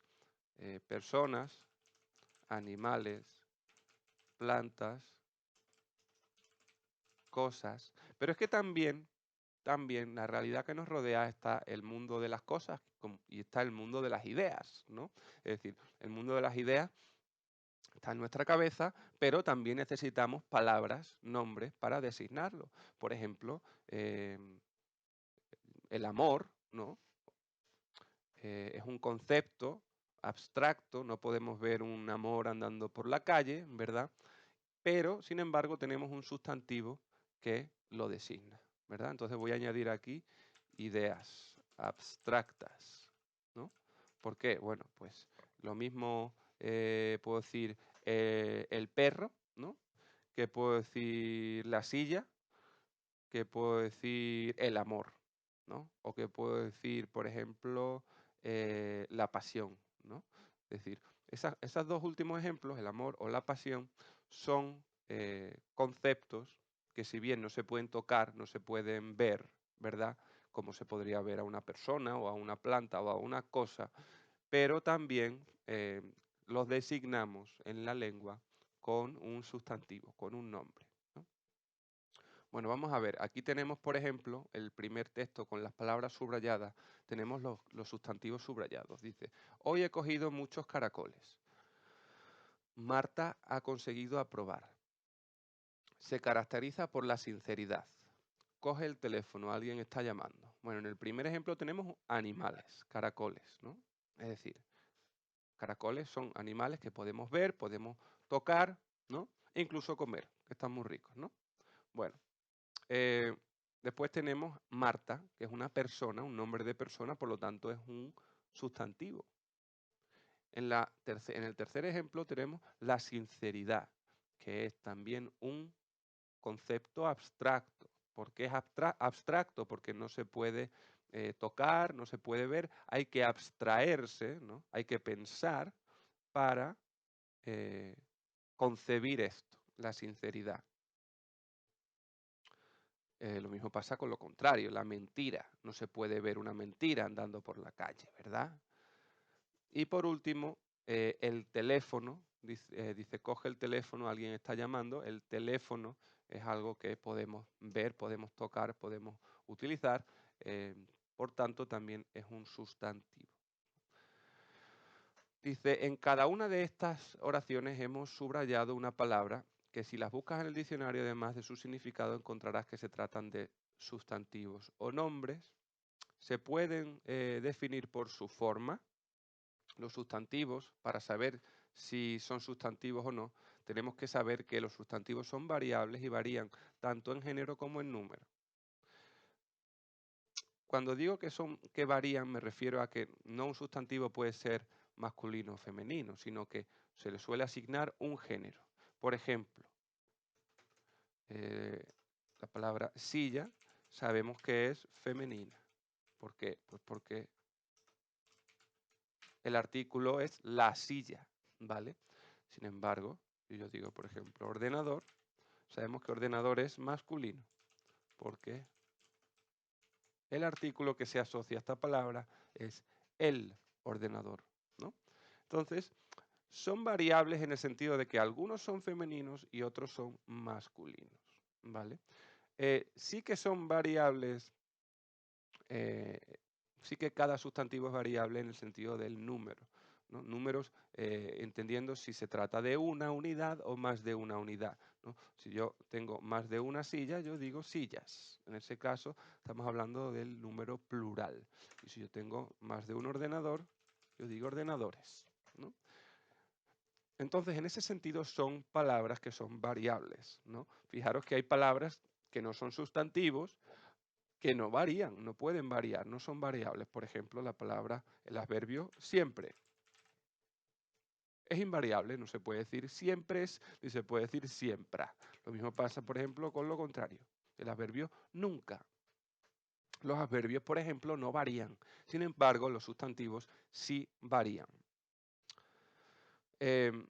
personas, animales, plantas, cosas. Pero es que también la realidad que nos rodea está el mundo de las cosas y está el mundo de las ideas, ¿no? Es decir, el mundo de las ideas está en nuestra cabeza, pero también necesitamos palabras, nombres para designarlo. Por ejemplo, el amor, ¿no? Es un concepto abstracto, no podemos ver un amor andando por la calle, ¿verdad? Pero, sin embargo, tenemos un sustantivo que lo designa, ¿verdad? Entonces voy a añadir aquí ideas abstractas, ¿no? ¿Por qué? Bueno, pues lo mismo puedo decir el perro, ¿no? Que puedo decir la silla, que puedo decir el amor, ¿no? O que puedo decir, por ejemplo, la pasión, ¿no? Es decir, esos dos últimos ejemplos, el amor o la pasión, son conceptos que si bien no se pueden tocar, no se pueden ver, ¿verdad? Como se podría ver a una persona o a una planta o a una cosa, pero también los designamos en la lengua con un sustantivo, con un nombre, ¿no? Bueno, vamos a ver. Aquí tenemos, por ejemplo, el primer texto con las palabras subrayadas. Tenemos los sustantivos subrayados. Dice, hoy he cogido muchos caracoles. Marta ha conseguido aprobar. Se caracteriza por la sinceridad. Coge el teléfono, alguien está llamando. Bueno, en el primer ejemplo tenemos animales, caracoles, ¿no? Es decir, caracoles son animales que podemos ver, podemos tocar, ¿no? E incluso comer, que están muy ricos, ¿no? Bueno, después tenemos Marta, que es una persona, un nombre de persona, por lo tanto es un sustantivo. En el tercer ejemplo tenemos la sinceridad, que es también un concepto abstracto. ¿Por qué es abstracto? Porque no se puede tocar, no se puede ver, hay que abstraerse, ¿no? Hay que pensar para concebir esto, la sinceridad. Lo mismo pasa con lo contrario, la mentira. No se puede ver una mentira andando por la calle, ¿verdad? Y por último, el teléfono, dice, coge el teléfono, alguien está llamando, el teléfono es algo que podemos ver, podemos tocar, podemos utilizar, por tanto también es un sustantivo. Dice, en cada una de estas oraciones hemos subrayado una palabra que si las buscas en el diccionario, además de su significado, encontrarás que se tratan de sustantivos o nombres. Se pueden definir por su forma. Los sustantivos, para saber si son sustantivos o no, tenemos que saber que los sustantivos son variables y varían tanto en género como en número. Cuando digo que varían, me refiero a que no un sustantivo puede ser masculino o femenino, sino que se le suele asignar un género. Por ejemplo, la palabra silla sabemos que es femenina. ¿Por qué? Pues porque el artículo es la silla, ¿vale? Sin embargo, si yo digo, por ejemplo, ordenador, sabemos que ordenador es masculino, porque el artículo que se asocia a esta palabra es el ordenador, ¿no? Entonces, son variables en el sentido de que algunos son femeninos y otros son masculinos, ¿vale? Sí que son variables, eh, sí que cada sustantivo es variable en el sentido del número, ¿no? Números entendiendo si se trata de una unidad o más de una unidad, ¿no? Si yo tengo más de una silla, yo digo sillas. En ese caso, estamos hablando del número plural. Y si yo tengo más de un ordenador, yo digo ordenadores, ¿no? Entonces, en ese sentido, son palabras que son variables, ¿no? Fijaros que hay palabras que no son sustantivos, que no varían, no pueden variar, no son variables. Por ejemplo, el adverbio siempre. Es invariable, no se puede decir siempre es, ni se puede decir siempre. Lo mismo pasa, por ejemplo, con lo contrario. El adverbio nunca. Los adverbios, por ejemplo, no varían. Sin embargo, los sustantivos sí varían. Em,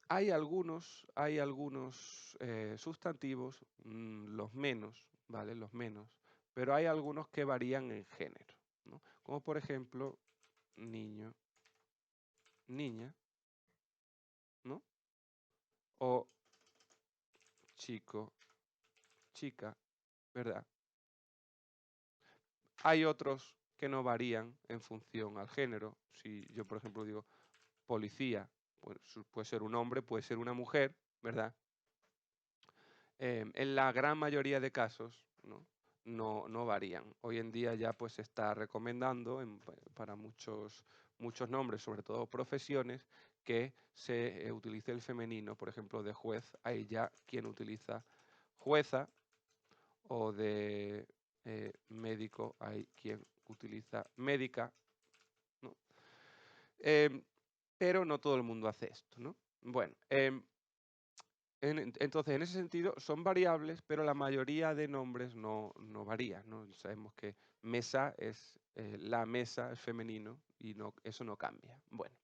hay algunos sustantivos, los menos, ¿vale? Los menos, pero hay algunos que varían en género, ¿no? Como por ejemplo, niño, niña, ¿no? O chico, chica, ¿verdad? Hay otros que no varían en función al género. Si yo, por ejemplo, digo policía, pues, puede ser un hombre, puede ser una mujer, ¿verdad? En la gran mayoría de casos, ¿no? No varían. Hoy en día ya pues se está recomendando para muchos nombres, sobre todo profesiones, que se utilice el femenino. Por ejemplo, de juez hay ya quien utiliza jueza, o de médico hay quien utiliza médica, ¿no? Em, pero no todo el mundo hace esto, ¿no? Bueno, entonces, en ese sentido, son variables, pero la mayoría de nombres no varían, ¿no? Sabemos que mesa es, la mesa es femenino y eso no cambia. Bueno,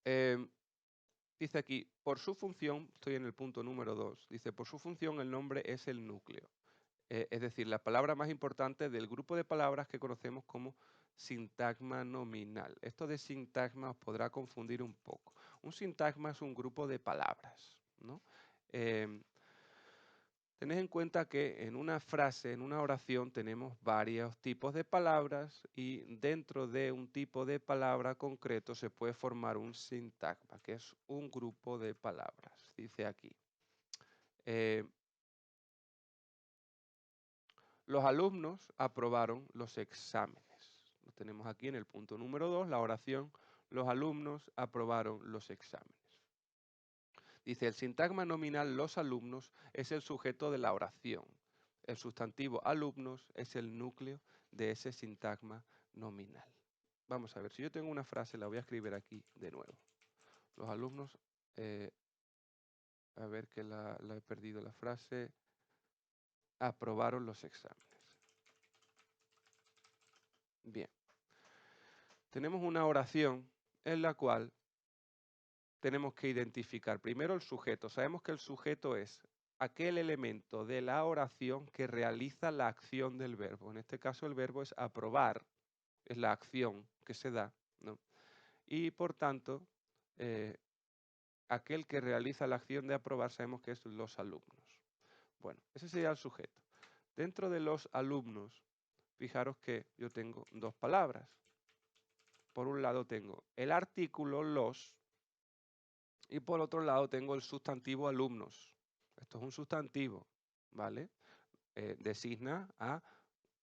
em, dice aquí, por su función, estoy en el punto número 2, dice, por su función el nombre es el núcleo. Es decir, la palabra más importante del grupo de palabras que conocemos como sintagma nominal. Esto de sintagma os podrá confundir un poco. Un sintagma es un grupo de palabras, ¿no? Em, Tened en cuenta que en una frase, en una oración, tenemos varios tipos de palabras y dentro de un tipo de palabra concreto se puede formar un sintagma, que es un grupo de palabras. Dice aquí. Eh, Los alumnos aprobaron los exámenes. Lo tenemos aquí en el punto número 2, la oración. Los alumnos aprobaron los exámenes. Dice, el sintagma nominal los alumnos es el sujeto de la oración. El sustantivo alumnos es el núcleo de ese sintagma nominal. Vamos a ver, si yo tengo una frase, la voy a escribir aquí de nuevo. Los alumnos, a ver que la he perdido la frase, aprobaron los exámenes. Bien. Tenemos una oración en la cual tenemos que identificar primero el sujeto. Sabemos que el sujeto es aquel elemento de la oración que realiza la acción del verbo. En este caso el verbo es aprobar, es la acción que se da, ¿no? Y por tanto, aquel que realiza la acción de aprobar sabemos que es los alumnos. Bueno, ese sería el sujeto. Dentro de los alumnos, fijaros que yo tengo dos palabras. Por un lado tengo el artículo los, y por otro lado tengo el sustantivo alumnos. Esto es un sustantivo, ¿vale? Designa a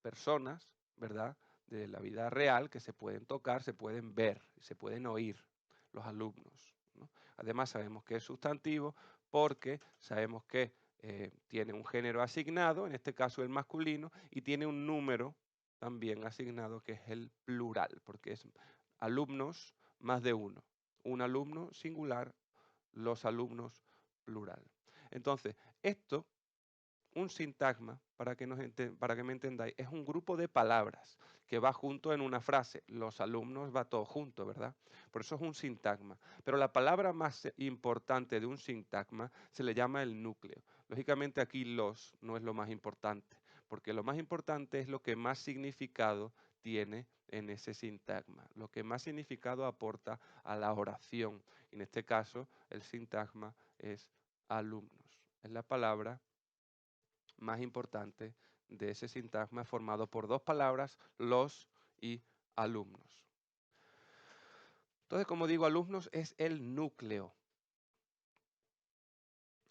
personas, ¿verdad? De la vida real que se pueden tocar, se pueden ver, se pueden oír, los alumnos, ¿no? Además sabemos que es sustantivo porque sabemos que tiene un género asignado, en este caso el masculino, y tiene un número también asignado que es el plural, porque es alumnos más de uno. Un alumno singular, los alumnos plural. Entonces, esto, un sintagma, para que me entendáis, es un grupo de palabras que va junto en una frase. Los alumnos va todo junto, ¿verdad? Por eso es un sintagma. Pero la palabra más importante de un sintagma se le llama el núcleo. Lógicamente aquí los no es lo más importante, porque lo más importante es lo que más significado tiene en ese sintagma, lo que más significado aporta a la oración. En este caso, el sintagma es alumnos. Es la palabra más importante de ese sintagma formado por dos palabras, los y alumnos. Entonces, como digo, alumnos es el núcleo.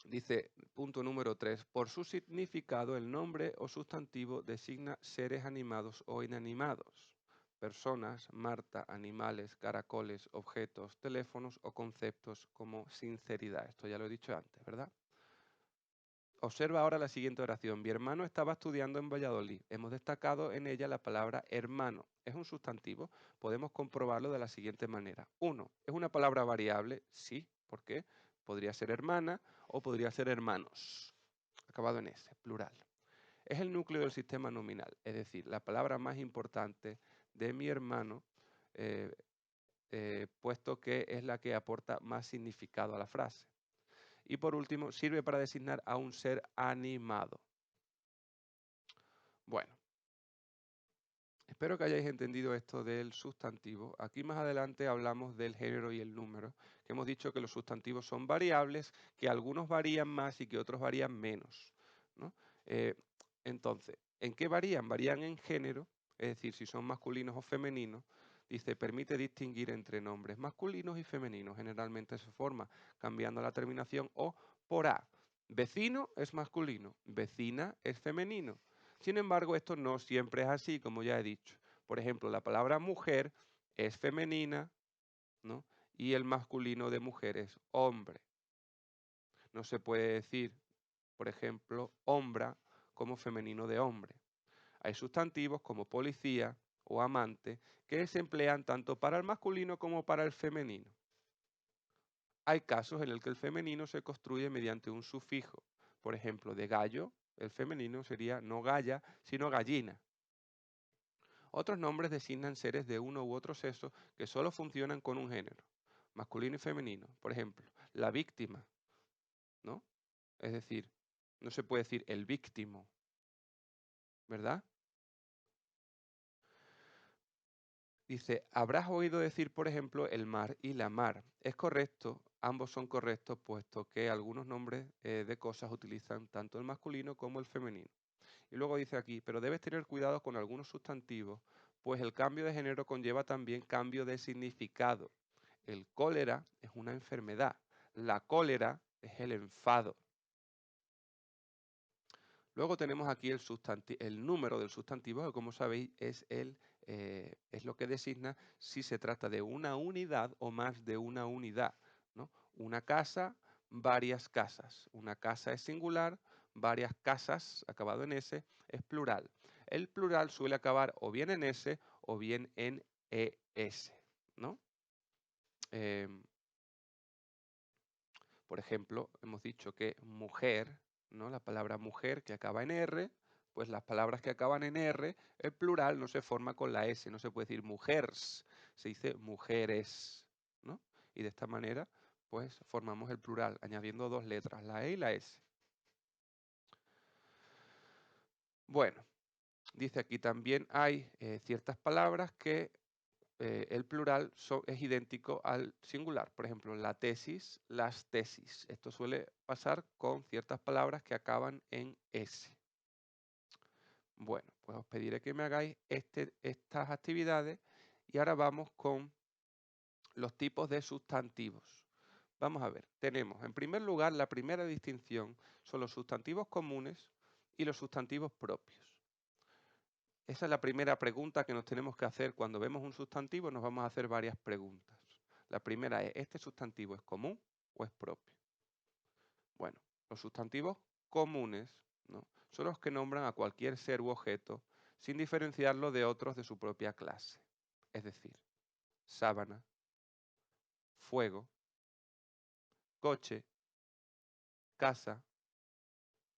Dice, punto número 3, por su significado el nombre o sustantivo designa seres animados o inanimados. personas, Marta, animales, caracoles, objetos, teléfonos o conceptos como sinceridad. Esto ya lo he dicho antes, ¿verdad? Observa ahora la siguiente oración. Mi hermano estaba estudiando en Valladolid. Hemos destacado en ella la palabra hermano. Es un sustantivo. Podemos comprobarlo de la siguiente manera. 1. ¿Es una palabra variable? Sí. ¿Por qué? Podría ser hermana o podría ser hermanos. Acabado en S, plural. Es el núcleo del sistema nominal, es decir, la palabra más importante de mi hermano, puesto que es la que aporta más significado a la frase. Y por último, sirve para designar a un ser animado. Bueno, espero que hayáis entendido esto del sustantivo. Aquí más adelante hablamos del género y el número, que hemos dicho que los sustantivos son variables, que algunos varían más y que otros varían menos, ¿no? Entonces, ¿en qué varían? Varían en género, es decir, si son masculinos o femeninos. Dice, permite distinguir entre nombres masculinos y femeninos. Generalmente se forma cambiando la terminación o por A. Vecino es masculino, vecina es femenino. Sin embargo, esto no siempre es así, como ya he dicho. Por ejemplo, la palabra mujer es femenina, ¿no? Y el masculino de mujer es hombre. No se puede decir, por ejemplo, hombra como femenino de hombre. Hay sustantivos como policía o amante que se emplean tanto para el masculino como para el femenino. Hay casos en el que el femenino se construye mediante un sufijo. Por ejemplo, de gallo, el femenino sería no galla, sino gallina. Otros nombres designan seres de uno u otro sexo que solo funcionan con un género, masculino y femenino. Por ejemplo, la víctima, ¿no? Es decir, no se puede decir el víctimo, ¿verdad? Dice, habrás oído decir, por ejemplo, el mar y la mar. Es correcto, ambos son correctos, puesto que algunos nombres de cosas utilizan tanto el masculino como el femenino. Y luego dice aquí, pero debes tener cuidado con algunos sustantivos, pues el cambio de género conlleva también cambio de significado. El cólera es una enfermedad, la cólera es el enfado. Luego tenemos aquí el número del sustantivo, que como sabéis es lo que designa si se trata de una unidad o más de una unidad, ¿no? Una casa, varias casas. Una casa es singular, varias casas, acabado en S, es plural. El plural suele acabar o bien en S o bien en ES, ¿no? Por ejemplo, hemos dicho que mujer, ¿no? La palabra mujer que acaba en R, pues las palabras que acaban en R, el plural no se forma con la S, no se puede decir mujers, se dice mujeres, ¿no? Y de esta manera, pues formamos el plural, añadiendo dos letras, la E y la S. Bueno, dice aquí también hay ciertas palabras que el plural es idéntico al singular. Por ejemplo, la tesis, las tesis. Esto suele pasar con ciertas palabras que acaban en S. Bueno, pues os pediré que me hagáis estas actividades y ahora vamos con los tipos de sustantivos. Vamos a ver, tenemos en primer lugar la primera distinción son los sustantivos comunes y los sustantivos propios. Esa es la primera pregunta que nos tenemos que hacer cuando vemos un sustantivo, nos vamos a hacer varias preguntas. La primera es, ¿este sustantivo es común o es propio? Bueno, los sustantivos comunes, ¿no? Son los que nombran a cualquier ser u objeto sin diferenciarlo de otros de su propia clase. Es decir, sábana, fuego, coche, casa,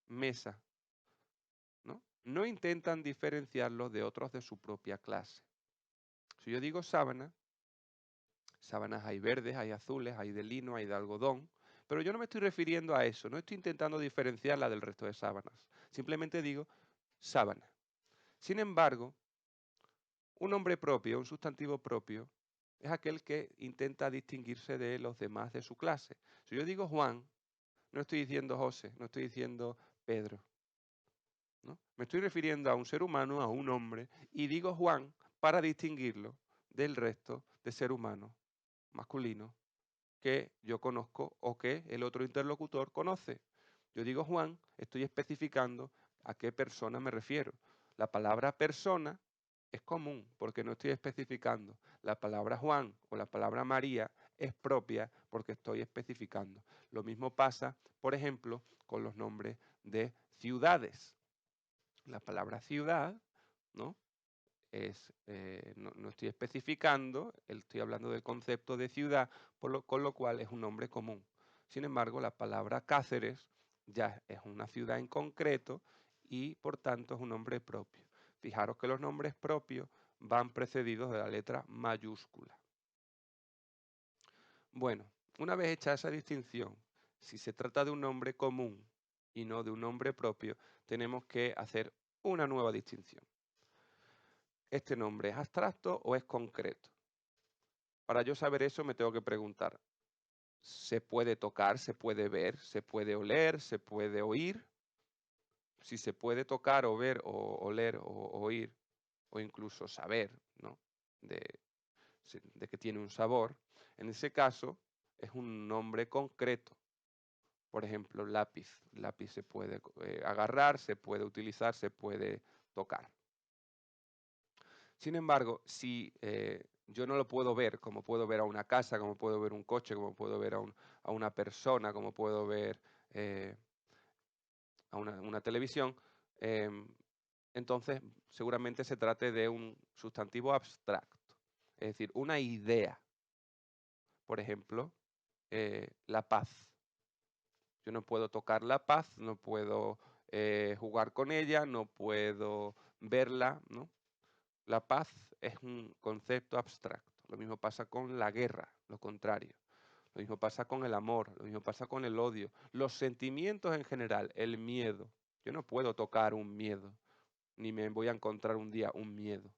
mesa, ¿no? No intentan diferenciarlo de otros de su propia clase. Si yo digo sábana, sábanas hay verdes, hay azules, hay de lino, hay de algodón, pero yo no me estoy refiriendo a eso, no estoy intentando diferenciarla del resto de sábanas. Simplemente digo sábana. Sin embargo, un nombre propio, un sustantivo propio, es aquel que intenta distinguirse de los demás de su clase. Si yo digo Juan, no estoy diciendo José, no estoy diciendo Pedro, ¿no? Me estoy refiriendo a un ser humano, a un hombre, y digo Juan para distinguirlo del resto de ser humano masculino que yo conozco o que el otro interlocutor conoce. Yo digo Juan, estoy especificando a qué persona me refiero. La palabra persona es común porque no estoy especificando. La palabra Juan o la palabra María es propia porque estoy especificando. Lo mismo pasa, por ejemplo, con los nombres de ciudades. La palabra ciudad, ¿no? No estoy especificando, estoy hablando del concepto de ciudad, con lo cual es un nombre común. Sin embargo, la palabra Cáceres ya es una ciudad en concreto y por tanto es un nombre propio. Fijaros que los nombres propios van precedidos de la letra mayúscula. Bueno, una vez hecha esa distinción, si se trata de un nombre común y no de un nombre propio, tenemos que hacer una nueva distinción. ¿Este nombre es abstracto o es concreto? Para yo saber eso me tengo que preguntar, ¿se puede tocar, se puede ver, se puede oler, se puede oír? Si se puede tocar o ver o oler o oír o incluso saber, ¿no? de que tiene un sabor, en ese caso es un nombre concreto. Por ejemplo, lápiz. Lápiz se puede agarrar, se puede utilizar, se puede tocar. Sin embargo, si yo no lo puedo ver, como puedo ver a una casa, como puedo ver un coche, como puedo ver a una persona, como puedo ver a una televisión, entonces seguramente se trate de un sustantivo abstracto, es decir, una idea. Por ejemplo, la paz. Yo no puedo tocar la paz, no puedo jugar con ella, no puedo verla, ¿no? La paz es un concepto abstracto. Lo mismo pasa con la guerra, lo contrario. Lo mismo pasa con el amor, lo mismo pasa con el odio. Los sentimientos en general, el miedo. Yo no puedo tocar un miedo, ni me voy a encontrar un día un miedo,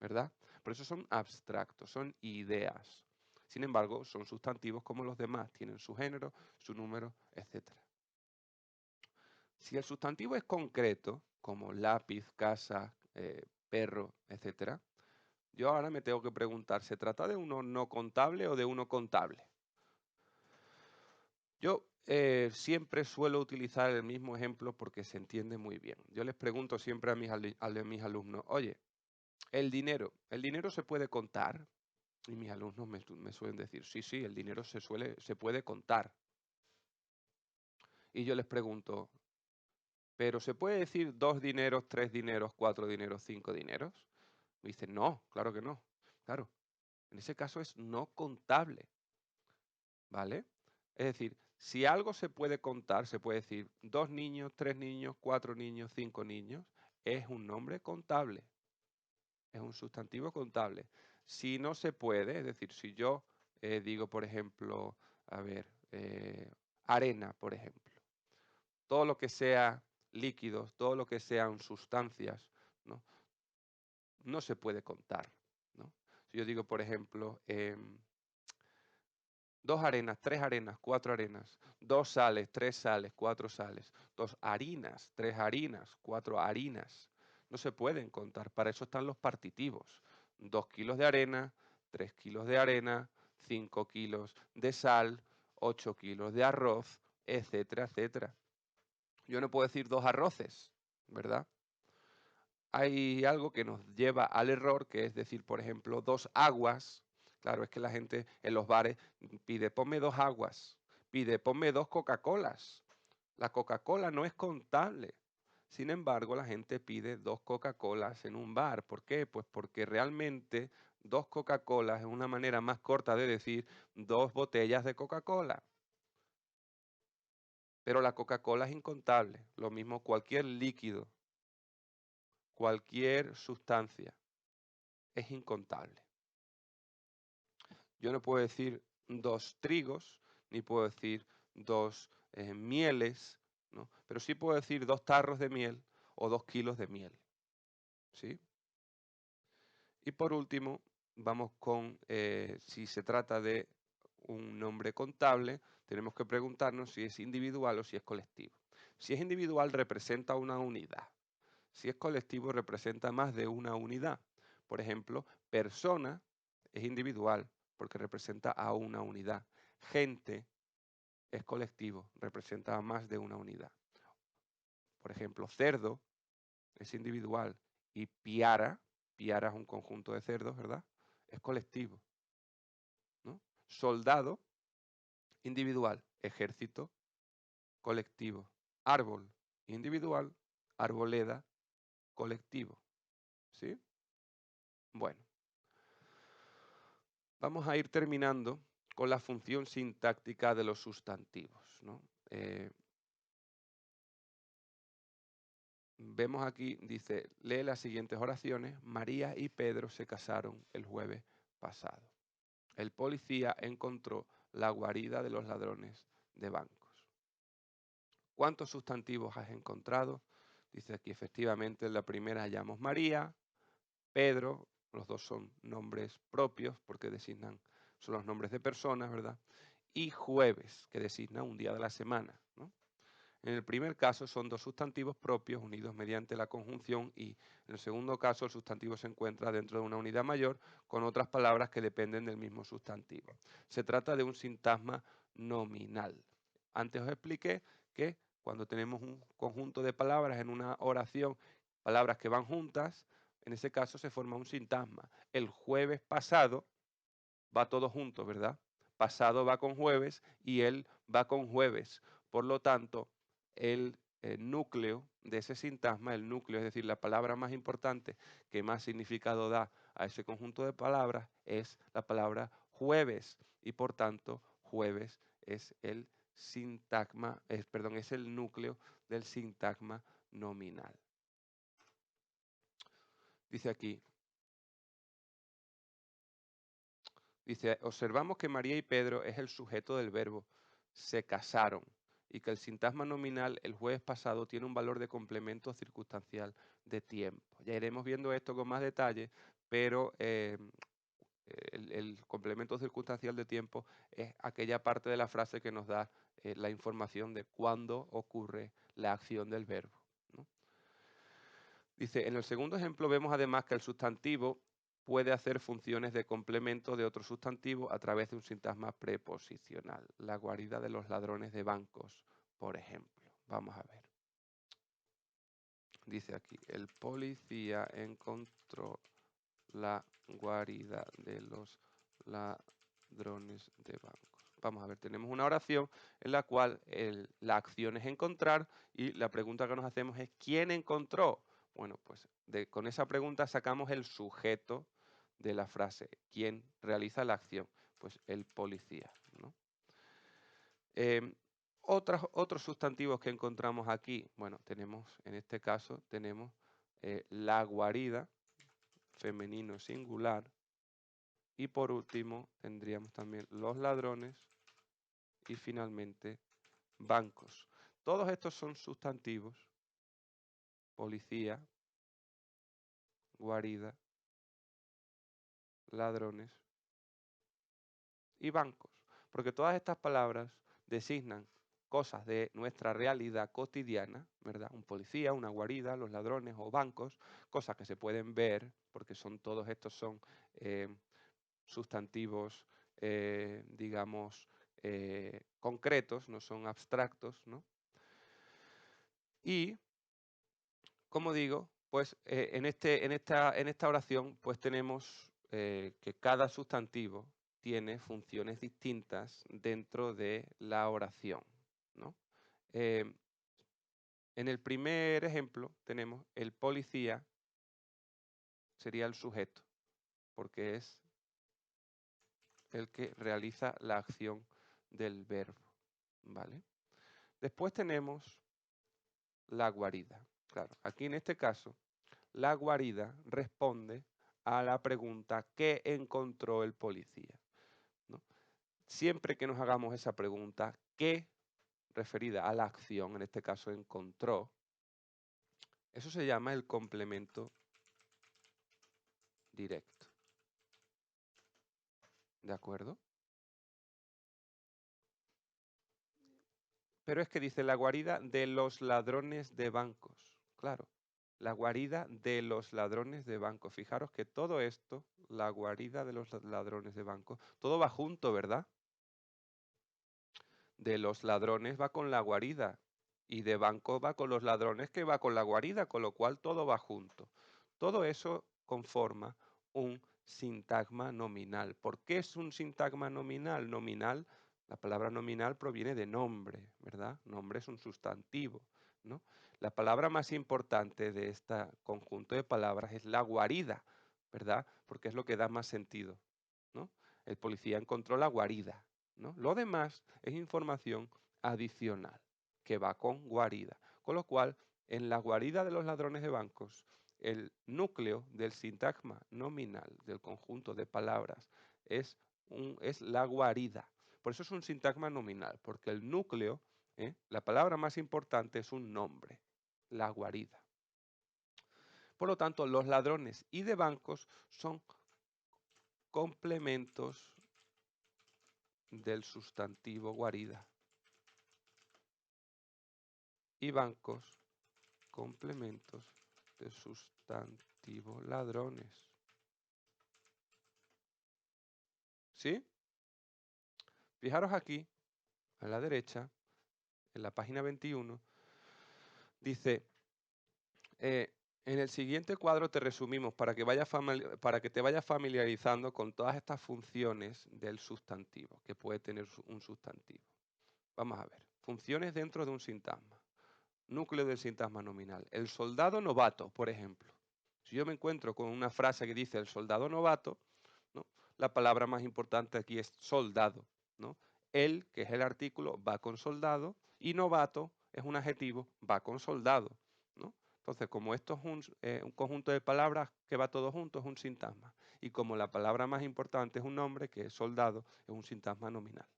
¿verdad? Por eso son abstractos, son ideas. Sin embargo, son sustantivos como los demás, tienen su género, su número, etc. Si el sustantivo es concreto, como lápiz, casa, perro, etc., yo ahora me tengo que preguntar, ¿se trata de uno no contable o de uno contable? Yo siempre suelo utilizar el mismo ejemplo porque se entiende muy bien. Yo les pregunto siempre a mis alumnos, oye, ¿el dinero se puede contar? Y mis alumnos me suelen decir, sí, sí, el dinero se puede contar. Y yo les pregunto, ¿pero se puede decir 2 dineros, 3 dineros, 4 dineros, 5 dineros? Me dicen, no, claro que no. Claro, en ese caso es no contable, ¿vale? Es decir, si algo se puede contar, se puede decir 2 niños, 3 niños, 4 niños, 5 niños, es un nombre contable, es un sustantivo contable. Si no se puede, es decir, si yo digo, por ejemplo, a ver, arena, por ejemplo, todo lo que sea líquidos, todo lo que sean sustancias, ¿no? No se puede contar, ¿no? Si yo digo, por ejemplo, 2 arenas, 3 arenas, 4 arenas, 2 sales, 3 sales, 4 sales, 2 harinas, 3 harinas, 4 harinas. No se pueden contar, para eso están los partitivos. 2 kilos de arena, 3 kilos de arena, 5 kilos de sal, 8 kilos de arroz, etcétera, etcétera. Yo no puedo decir 2 arroces, ¿verdad? Hay algo que nos lleva al error, que es decir, por ejemplo, 2 aguas. Claro, es que la gente en los bares pide, ponme 2 aguas, pide, ponme 2 Coca-Colas. La Coca-Cola no es contable. Sin embargo, la gente pide 2 Coca-Colas en un bar. ¿Por qué? Pues porque realmente 2 Coca-Colas es una manera más corta de decir 2 botellas de Coca-Cola. Pero la Coca-Cola es incontable. Lo mismo cualquier líquido, cualquier sustancia es incontable. Yo no puedo decir 2 trigos, ni puedo decir 2 mieles, ¿no? Pero sí puedo decir 2 tarros de miel o 2 kilos de miel, ¿sí? Y por último, vamos con si se trata de un nombre contable, tenemos que preguntarnos si es individual o si es colectivo. Si es individual, representa una unidad. Si es colectivo, representa más de una unidad. Por ejemplo, persona es individual porque representa a una unidad. Gente es colectivo, representa a más de una unidad. Por ejemplo, cerdo es individual y piara piaras un conjunto de cerdos, ¿verdad? Es colectivo, ¿no? Soldado, individual. Ejército, colectivo. Árbol, individual. Arboleda, colectivo. ¿Sí? Bueno. Vamos a ir terminando con la función sintáctica de los sustantivos, ¿no? Vemos aquí, dice, lee las siguientes oraciones. María y Pedro se casaron el jueves pasado. El policía encontró la guarida de los ladrones de bancos. ¿Cuántos sustantivos has encontrado? Dice aquí, efectivamente, en la primera hallamos María, Pedro, los dos son nombres propios porque son los nombres de personas, ¿verdad? Y jueves, que designa un día de la semana, ¿no? En el primer caso son dos sustantivos propios unidos mediante la conjunción y en el segundo caso el sustantivo se encuentra dentro de una unidad mayor con otras palabras que dependen del mismo sustantivo. Se trata de un sintagma nominal. Antes os expliqué que cuando tenemos un conjunto de palabras en una oración, palabras que van juntas, en ese caso se forma un sintagma. El jueves pasado va todo junto, ¿verdad? Pasado va con jueves y él va con jueves. Por lo tanto, el núcleo de ese sintagma, el núcleo, es decir, la palabra más importante que más significado da a ese conjunto de palabras es la palabra jueves y por tanto jueves es el sintagma, es el núcleo del sintagma nominal. Dice aquí, dice, observamos que María y Pedro es el sujeto del verbo se casaron y que el sintagma nominal el jueves pasado tiene un valor de complemento circunstancial de tiempo. Ya iremos viendo esto con más detalle, pero el complemento circunstancial de tiempo es aquella parte de la frase que nos da la información de cuándo ocurre la acción del verbo, ¿no? Dice, en el segundo ejemplo vemos además que el sustantivo puede hacer funciones de complemento de otro sustantivo a través de un sintagma preposicional. La guarida de los ladrones de bancos, por ejemplo. Vamos a ver. Dice aquí, el policía encontró la guarida de los ladrones de bancos. Vamos a ver, tenemos una oración en la cual la acción es encontrar y la pregunta que nos hacemos es ¿quién encontró? Bueno, pues con esa pregunta sacamos el sujeto de la frase. ¿Quién realiza la acción? Pues el policía, ¿no? Otros sustantivos que encontramos aquí, bueno, en este caso tenemos la guarida, femenino singular, y por último tendríamos también los ladrones y finalmente bancos. Todos estos son sustantivos, policía, guarida, ladrones y bancos, porque todas estas palabras designan cosas de nuestra realidad cotidiana, ¿verdad? Un policía, una guarida, los ladrones o bancos, cosas que se pueden ver, porque todos estos son sustantivos, digamos, concretos, no son abstractos, ¿no? Y, como digo, pues en esta oración pues tenemos que cada sustantivo tiene funciones distintas dentro de la oración, ¿no? En el primer ejemplo tenemos el policía sería el sujeto, porque es el que realiza la acción del verbo, ¿vale? Después tenemos la guarida. Claro, aquí en este caso, la guarida responde a la pregunta ¿qué encontró el policía? ¿No? Siempre que nos hagamos esa pregunta, ¿qué? Referida a la acción, en este caso encontró, eso se llama el complemento directo. ¿De acuerdo? Pero es que dice la guarida de los ladrones de bancos. Claro, la guarida de los ladrones de bancos. Fijaros que todo esto, la guarida de los ladrones de bancos, todo va junto, ¿verdad? De los ladrones va con la guarida y de banco va con los ladrones que va con la guarida, con lo cual todo va junto. Todo eso conforma un sintagma nominal. ¿Por qué es un sintagma nominal? Nominal, la palabra nominal proviene de nombre, ¿verdad? Nombre es un sustantivo, ¿no? La palabra más importante de este conjunto de palabras es la guarida, ¿verdad? Porque es lo que da más sentido, ¿no? El policía encontró la guarida, ¿no? Lo demás es información adicional que va con guarida. Con lo cual, en la guarida de los ladrones de bancos, el núcleo del sintagma nominal del conjunto de palabras es la guarida. Por eso es un sintagma nominal, porque el núcleo, la palabra más importante es un nombre, la guarida. Por lo tanto, los ladrones y de bancos son complementos del sustantivo guarida. Y bancos, complementos del sustantivo ladrones. ¿Sí? Fijaros aquí, a la derecha, en la página 21, dice, en el siguiente cuadro te resumimos para que te vayas familiarizando con todas estas funciones del sustantivo, que puede tener un sustantivo. Vamos a ver, funciones dentro de un sintagma. Núcleo del sintagma nominal. El soldado novato, por ejemplo. Si yo me encuentro con una frase que dice el soldado novato, ¿no? La palabra más importante aquí es soldado, ¿no? El, que es el artículo, va con soldado, y novato es un adjetivo, va con soldado, ¿no? Entonces, como esto es un conjunto de palabras que va todo junto, es un sintagma. Y como la palabra más importante es un nombre, que es soldado, es un sintagma nominal.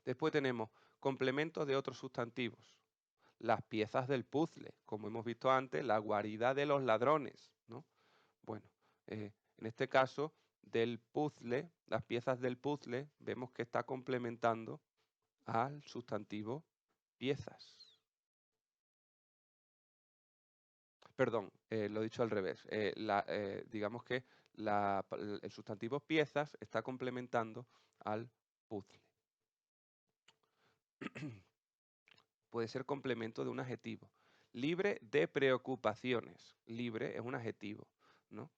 Después tenemos complementos de otros sustantivos. Las piezas del puzzle, como hemos visto antes, la guarida de los ladrones, ¿no? Bueno, en este caso del puzzle, las piezas del puzzle, vemos que está complementando al sustantivo piezas. Perdón, lo he dicho al revés. Digamos que el sustantivo piezas está complementando al puzzle. Puede ser complemento de un adjetivo. Libre de preocupaciones. Libre es un adjetivo, ¿no?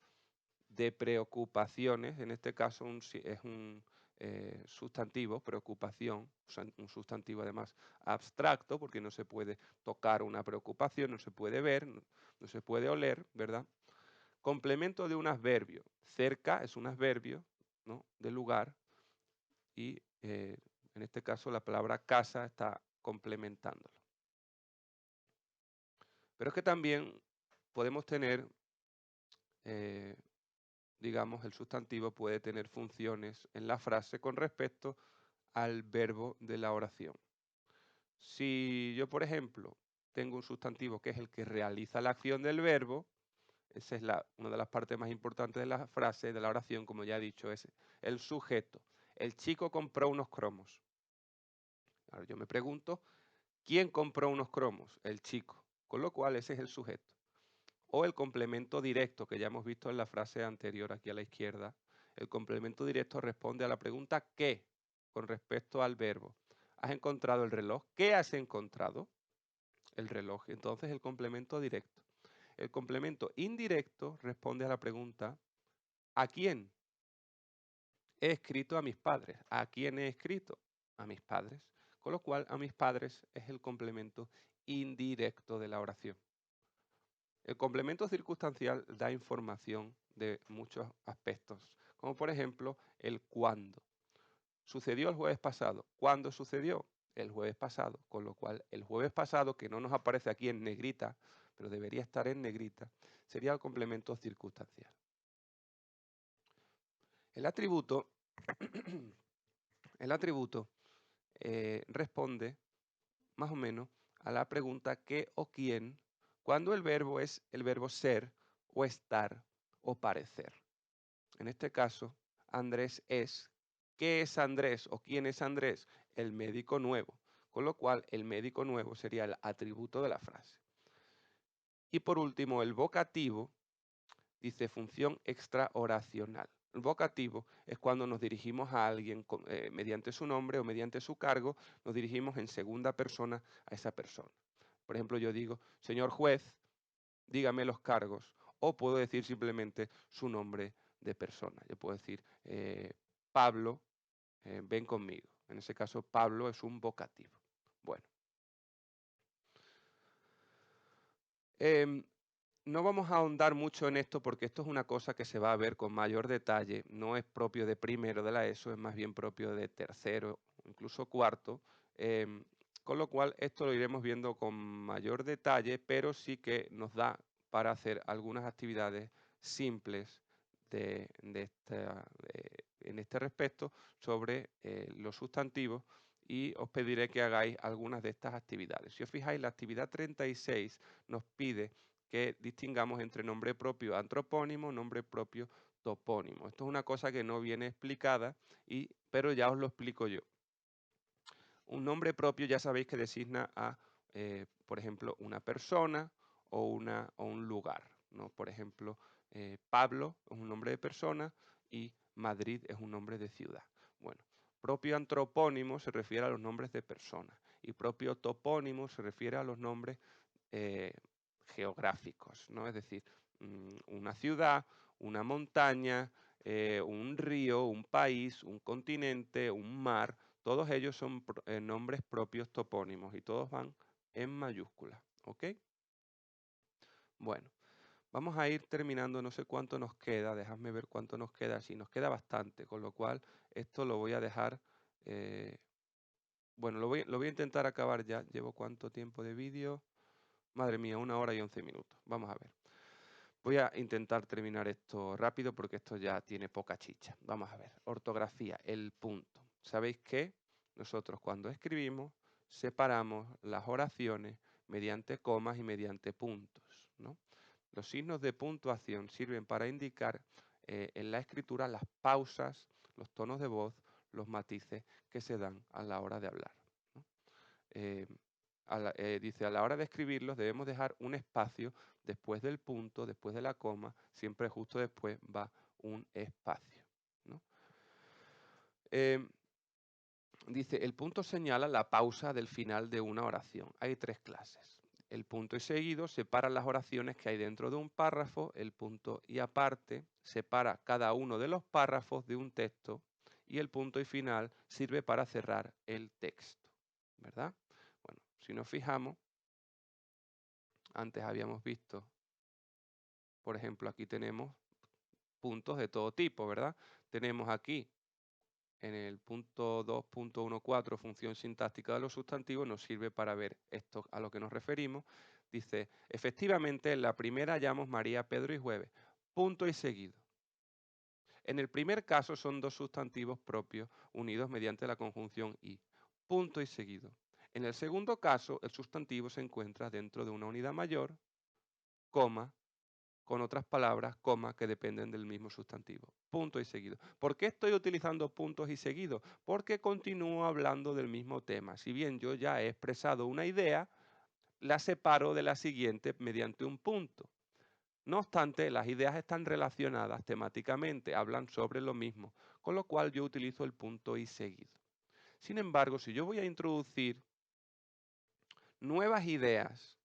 De preocupaciones, en este caso es un sustantivo, preocupación, un sustantivo además abstracto, porque no se puede tocar una preocupación, no se puede ver, no se puede oler, ¿verdad? Complemento de un adverbio. Cerca es un adverbio, ¿no? De lugar, y en este caso la palabra casa está complementándolo. Pero es que también podemos tener, digamos, el sustantivo puede tener funciones en la frase con respecto al verbo de la oración. Si yo, por ejemplo, tengo un sustantivo que es el que realiza la acción del verbo, esa es una de las partes más importantes de la frase, de la oración, como ya he dicho, es el sujeto. El chico compró unos cromos. Ahora yo me pregunto, ¿quién compró unos cromos? El chico. Con lo cual ese es el sujeto. O el complemento directo, que ya hemos visto en la frase anterior aquí a la izquierda. El complemento directo responde a la pregunta ¿qué? Con respecto al verbo. ¿Has encontrado el reloj? ¿Qué has encontrado? El reloj. Entonces el complemento directo. El complemento indirecto responde a la pregunta ¿a quién? He escrito a mis padres. ¿A quién he escrito? A mis padres. Con lo cual, a mis padres es el complemento indirecto de la oración. El complemento circunstancial da información de muchos aspectos, como por ejemplo el cuándo. Sucedió el jueves pasado. ¿Cuándo sucedió? El jueves pasado, con lo cual el jueves pasado, que no nos aparece aquí en negrita, pero debería estar en negrita, sería el complemento circunstancial. El atributo, el atributo responde más o menos a la pregunta qué o quién, cuando el verbo es el verbo ser o estar o parecer. En este caso, Andrés es. ¿Qué es Andrés o quién es Andrés? El médico nuevo. Con lo cual, el médico nuevo sería el atributo de la frase. Y por último, el vocativo dice función extraoracional. El vocativo es cuando nos dirigimos a alguien mediante su nombre o mediante su cargo, nos dirigimos en segunda persona a esa persona. Por ejemplo, yo digo, señor juez, dígame los cargos. o puedo decir simplemente su nombre de persona. Yo puedo decir, Pablo, ven conmigo. En ese caso, Pablo es un vocativo. Bueno. No vamos a ahondar mucho en esto porque esto es una cosa que se va a ver con mayor detalle. No es propio de primero de la ESO, es más bien propio de tercero, incluso cuarto. em, con lo cual, esto lo iremos viendo con mayor detalle, pero sí que nos da para hacer algunas actividades simples en este respecto sobre los sustantivos, y os pediré que hagáis algunas de estas actividades. Si os fijáis, la actividad 36 nos pide que distingamos entre nombre propio antropónimo, nombre propio topónimo. Esto es una cosa que no viene explicada, pero ya os lo explico yo. Un nombre propio ya sabéis que designa a, por ejemplo, una persona o un lugar, ¿no? Por ejemplo, Pablo es un nombre de persona y Madrid es un nombre de ciudad. Bueno, propio antropónimo se refiere a los nombres de personas y propio topónimo se refiere a los nombres eh, geográficos, ¿no? Es decir, una ciudad, una montaña, un río, un país, un continente, un mar. Todos ellos son nombres propios topónimos y todos van en mayúsculas, ¿ok? Bueno, vamos a ir terminando, no sé cuánto nos queda, dejadme ver cuánto nos queda, sí, nos queda bastante, con lo cual esto lo voy a dejar, bueno, lo voy a intentar acabar ya. ¿Llevo cuánto tiempo de vídeo? Madre mía, 1 hora y 11 minutos. Vamos a ver. Voy a intentar terminar esto rápido porque esto ya tiene poca chicha. Vamos a ver. Ortografía, el punto. ¿Sabéis que nosotros cuando escribimos separamos las oraciones mediante comas y mediante puntos, ¿no? Los signos de puntuación sirven para indicar en la escritura las pausas, los tonos de voz, los matices que se dan a la hora de hablar, ¿no? Dice, a la hora de escribirlos debemos dejar un espacio después del punto, después de la coma, siempre justo después va un espacio, ¿no? Dice, el punto señala la pausa del final de una oración. Hay 3 clases. El punto y seguido separa las oraciones que hay dentro de un párrafo. El punto y aparte separa cada uno de los párrafos de un texto. Y el punto y final sirve para cerrar el texto, ¿verdad? Bueno, si nos fijamos, antes habíamos visto, por ejemplo, aquí tenemos puntos de todo tipo, ¿verdad? Tenemos aquí en el punto 2.14, función sintáctica de los sustantivos, nos sirve para ver esto a lo que nos referimos. Dice, efectivamente, en la primera hallamos María, Pedro y Jueves. Punto y seguido. En el primer caso son 2 sustantivos propios unidos mediante la conjunción y. Punto y seguido. En el segundo caso, el sustantivo se encuentra dentro de una unidad mayor, coma, con otras palabras, coma, que dependen del mismo sustantivo. Punto y seguido. ¿Por qué estoy utilizando puntos y seguidos? Porque continúo hablando del mismo tema. Si bien yo ya he expresado una idea, la separo de la siguiente mediante un punto. No obstante, las ideas están relacionadas temáticamente, hablan sobre lo mismo, con lo cual yo utilizo el punto y seguido. Sin embargo, si yo voy a introducir nuevas ideas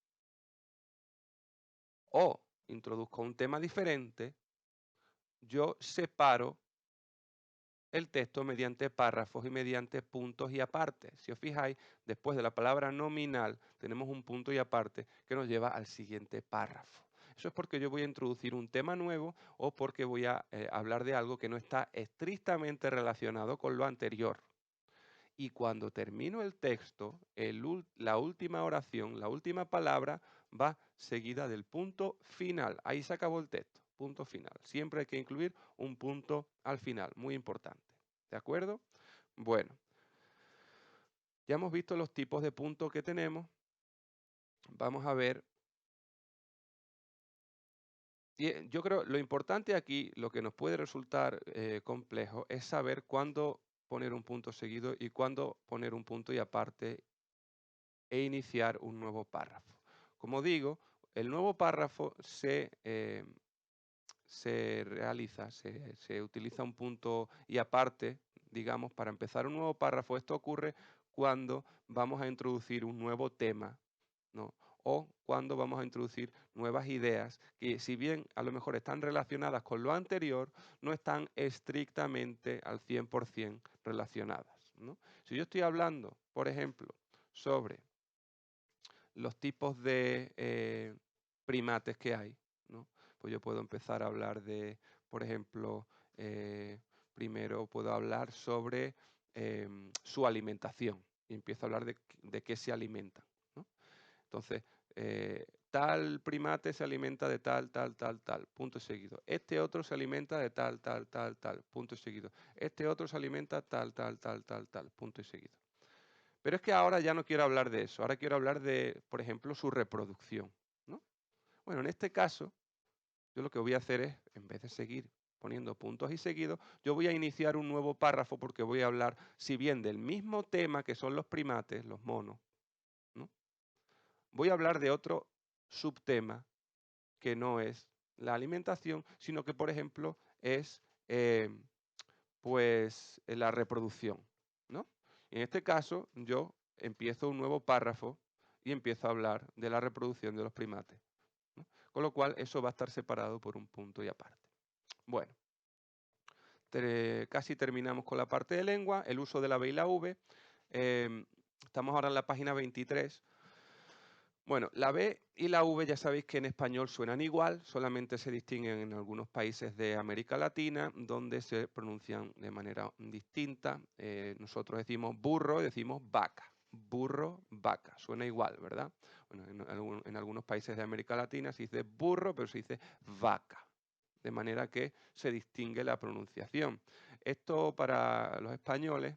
o introduzco un tema diferente, yo separo el texto mediante párrafos y mediante puntos y aparte. Si os fijáis, después de la palabra nominal tenemos un punto y aparte que nos lleva al siguiente párrafo. Eso es porque yo voy a introducir un tema nuevo o porque voy a hablar de algo que no está estrictamente relacionado con lo anterior. Y cuando termino el texto, la última oración, la última palabra va seguida del punto final. Ahí se acabó el texto, punto final. Siempre hay que incluir un punto al final, muy importante. ¿De acuerdo? Bueno, ya hemos visto los tipos de puntos que tenemos. Vamos a ver. Yo creo lo importante aquí, lo que nos puede resultar complejo, es saber cuándo poner un punto seguido y cuándo poner un punto y aparte e iniciar un nuevo párrafo. Como digo, el nuevo párrafo se realiza, se utiliza un punto y aparte, digamos, para empezar un nuevo párrafo. Esto ocurre cuando vamos a introducir un nuevo tema, ¿no? o cuando vamos a introducir nuevas ideas que, si bien a lo mejor están relacionadas con lo anterior, no están estrictamente al 100% relacionadas, ¿no? Si yo estoy hablando, por ejemplo, sobre los tipos de primates que hay, ¿no? Pues yo puedo empezar a hablar de, por ejemplo, primero puedo hablar sobre su alimentación y empiezo a hablar de qué se alimentan, ¿no? Entonces, tal primate se alimenta de tal, tal, tal, tal, punto y seguido. Este otro se alimenta de tal, tal, tal, tal, punto y seguido. Este otro se alimenta tal, tal, tal, tal, tal, punto y seguido. Pero es que ahora ya no quiero hablar de eso, ahora quiero hablar de, por ejemplo, su reproducción, ¿no? Bueno, en este caso, yo lo que voy a hacer es, en vez de seguir poniendo puntos y seguidos, yo voy a iniciar un nuevo párrafo porque voy a hablar, si bien del mismo tema que son los primates, los monos, ¿no? Voy a hablar de otro subtema que no es la alimentación, sino que, por ejemplo, es la reproducción, ¿no? En este caso, yo empiezo un nuevo párrafo y empiezo a hablar de la reproducción de los primates, ¿no? Con lo cual, eso va a estar separado por un punto y aparte. Bueno, casi terminamos con la parte de lengua, el uso de la B y la V. Estamos ahora en la página 23. Bueno, la B y la V ya sabéis que en español suenan igual, solamente se distinguen en algunos países de América Latina, donde se pronuncian de manera distinta. Nosotros decimos burro y decimos vaca. Burro, vaca. Suena igual, ¿verdad? Bueno, en algunos países de América Latina se dice burro, pero se dice vaca. De manera que se distingue la pronunciación. Esto para los españoles,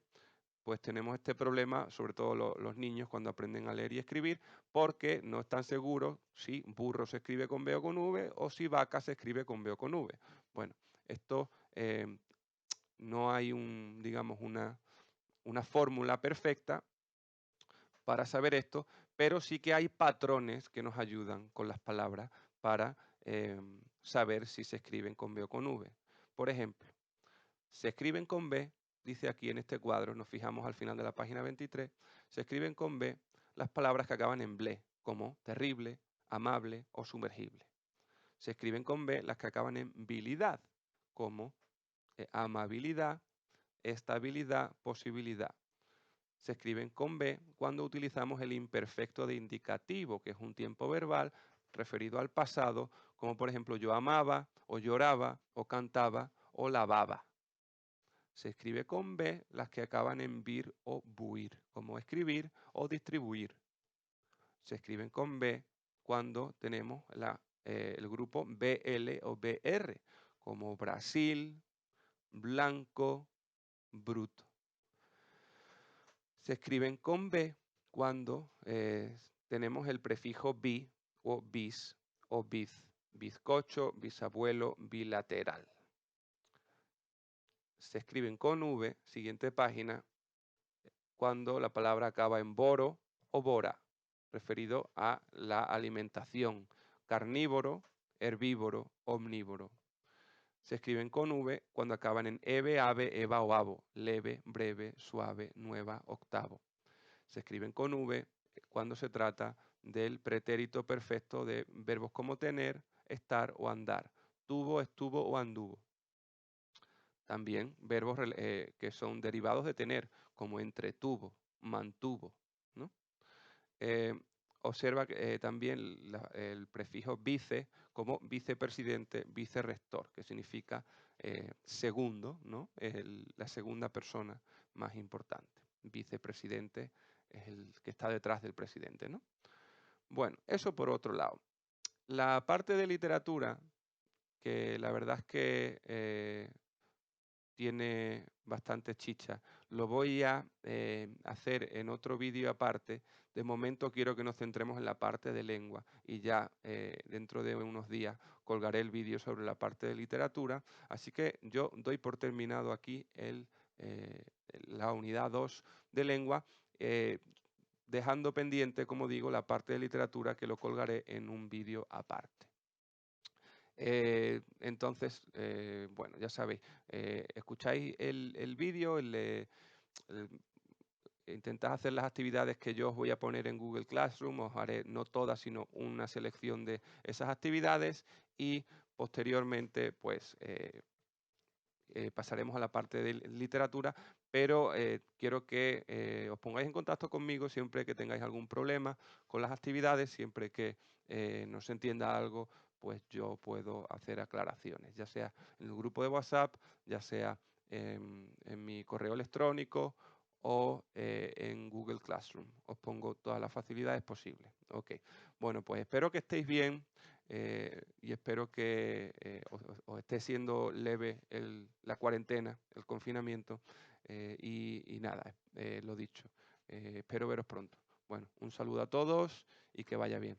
pues tenemos este problema, sobre todo los niños cuando aprenden a leer y escribir, porque no están seguros si burro se escribe con B o con V o si vaca se escribe con B o con V. Bueno, esto no hay digamos, una fórmula perfecta para saber esto, pero sí que hay patrones que nos ayudan con las palabras para saber si se escriben con B o con V. Por ejemplo, se escriben con B, dice aquí en este cuadro, nos fijamos al final de la página 23, se escriben con B las palabras que acaban en ble, como terrible, amable o sumergible. Se escriben con B las que acaban en bilidad, como amabilidad, estabilidad, posibilidad. Se escriben con B cuando utilizamos el imperfecto de indicativo, que es un tiempo verbal referido al pasado, como por ejemplo yo amaba, o lloraba, o cantaba, o lavaba. Se escribe con B las que acaban en vir o buir, como escribir o distribuir. Se escriben con B cuando tenemos el grupo BL o BR, como Brasil, blanco, bruto. Se escriben con B cuando tenemos el prefijo bi o bis o biz, bizcocho, bisabuelo, bilateral. Se escriben con V, siguiente página, cuando la palabra acaba en boro o bora, referido a la alimentación, carnívoro, herbívoro, omnívoro. Se escriben con V cuando acaban en eve, ave, eva o avo, leve, breve, suave, nueva, octavo. Se escriben con V cuando se trata del pretérito perfecto de verbos como tener, estar o andar, tuvo, estuvo o anduvo. También verbos que son derivados de tener, como entretuvo, mantuvo, ¿no? Observa también el prefijo vice como vicepresidente, vicerrector, que significa segundo, ¿no? La segunda persona más importante. Vicepresidente es el que está detrás del presidente, ¿no? Bueno, eso por otro lado. La parte de literatura, que la verdad es que tiene bastante chicha. Lo voy a hacer en otro vídeo aparte. De momento quiero que nos centremos en la parte de lengua y ya dentro de unos días colgaré el vídeo sobre la parte de literatura. Así que yo doy por terminado aquí la unidad 2 de lengua, dejando pendiente, como digo, la parte de literatura que lo colgaré en un vídeo aparte. Entonces, bueno, ya sabéis, escucháis el vídeo, intentad hacer las actividades que yo os voy a poner en Google Classroom, os haré no todas, sino una selección de esas actividades y posteriormente, pues, pasaremos a la parte de literatura, pero quiero que os pongáis en contacto conmigo siempre que tengáis algún problema con las actividades, siempre que no se entienda algo, pues yo puedo hacer aclaraciones, ya sea en el grupo de WhatsApp, ya sea en mi correo electrónico o en Google Classroom. Os pongo todas las facilidades posibles. Ok, bueno, pues espero que estéis bien. Y espero que os esté siendo leve la cuarentena, el confinamiento. Y nada, lo dicho, espero veros pronto. Bueno, un saludo a todos y que vaya bien.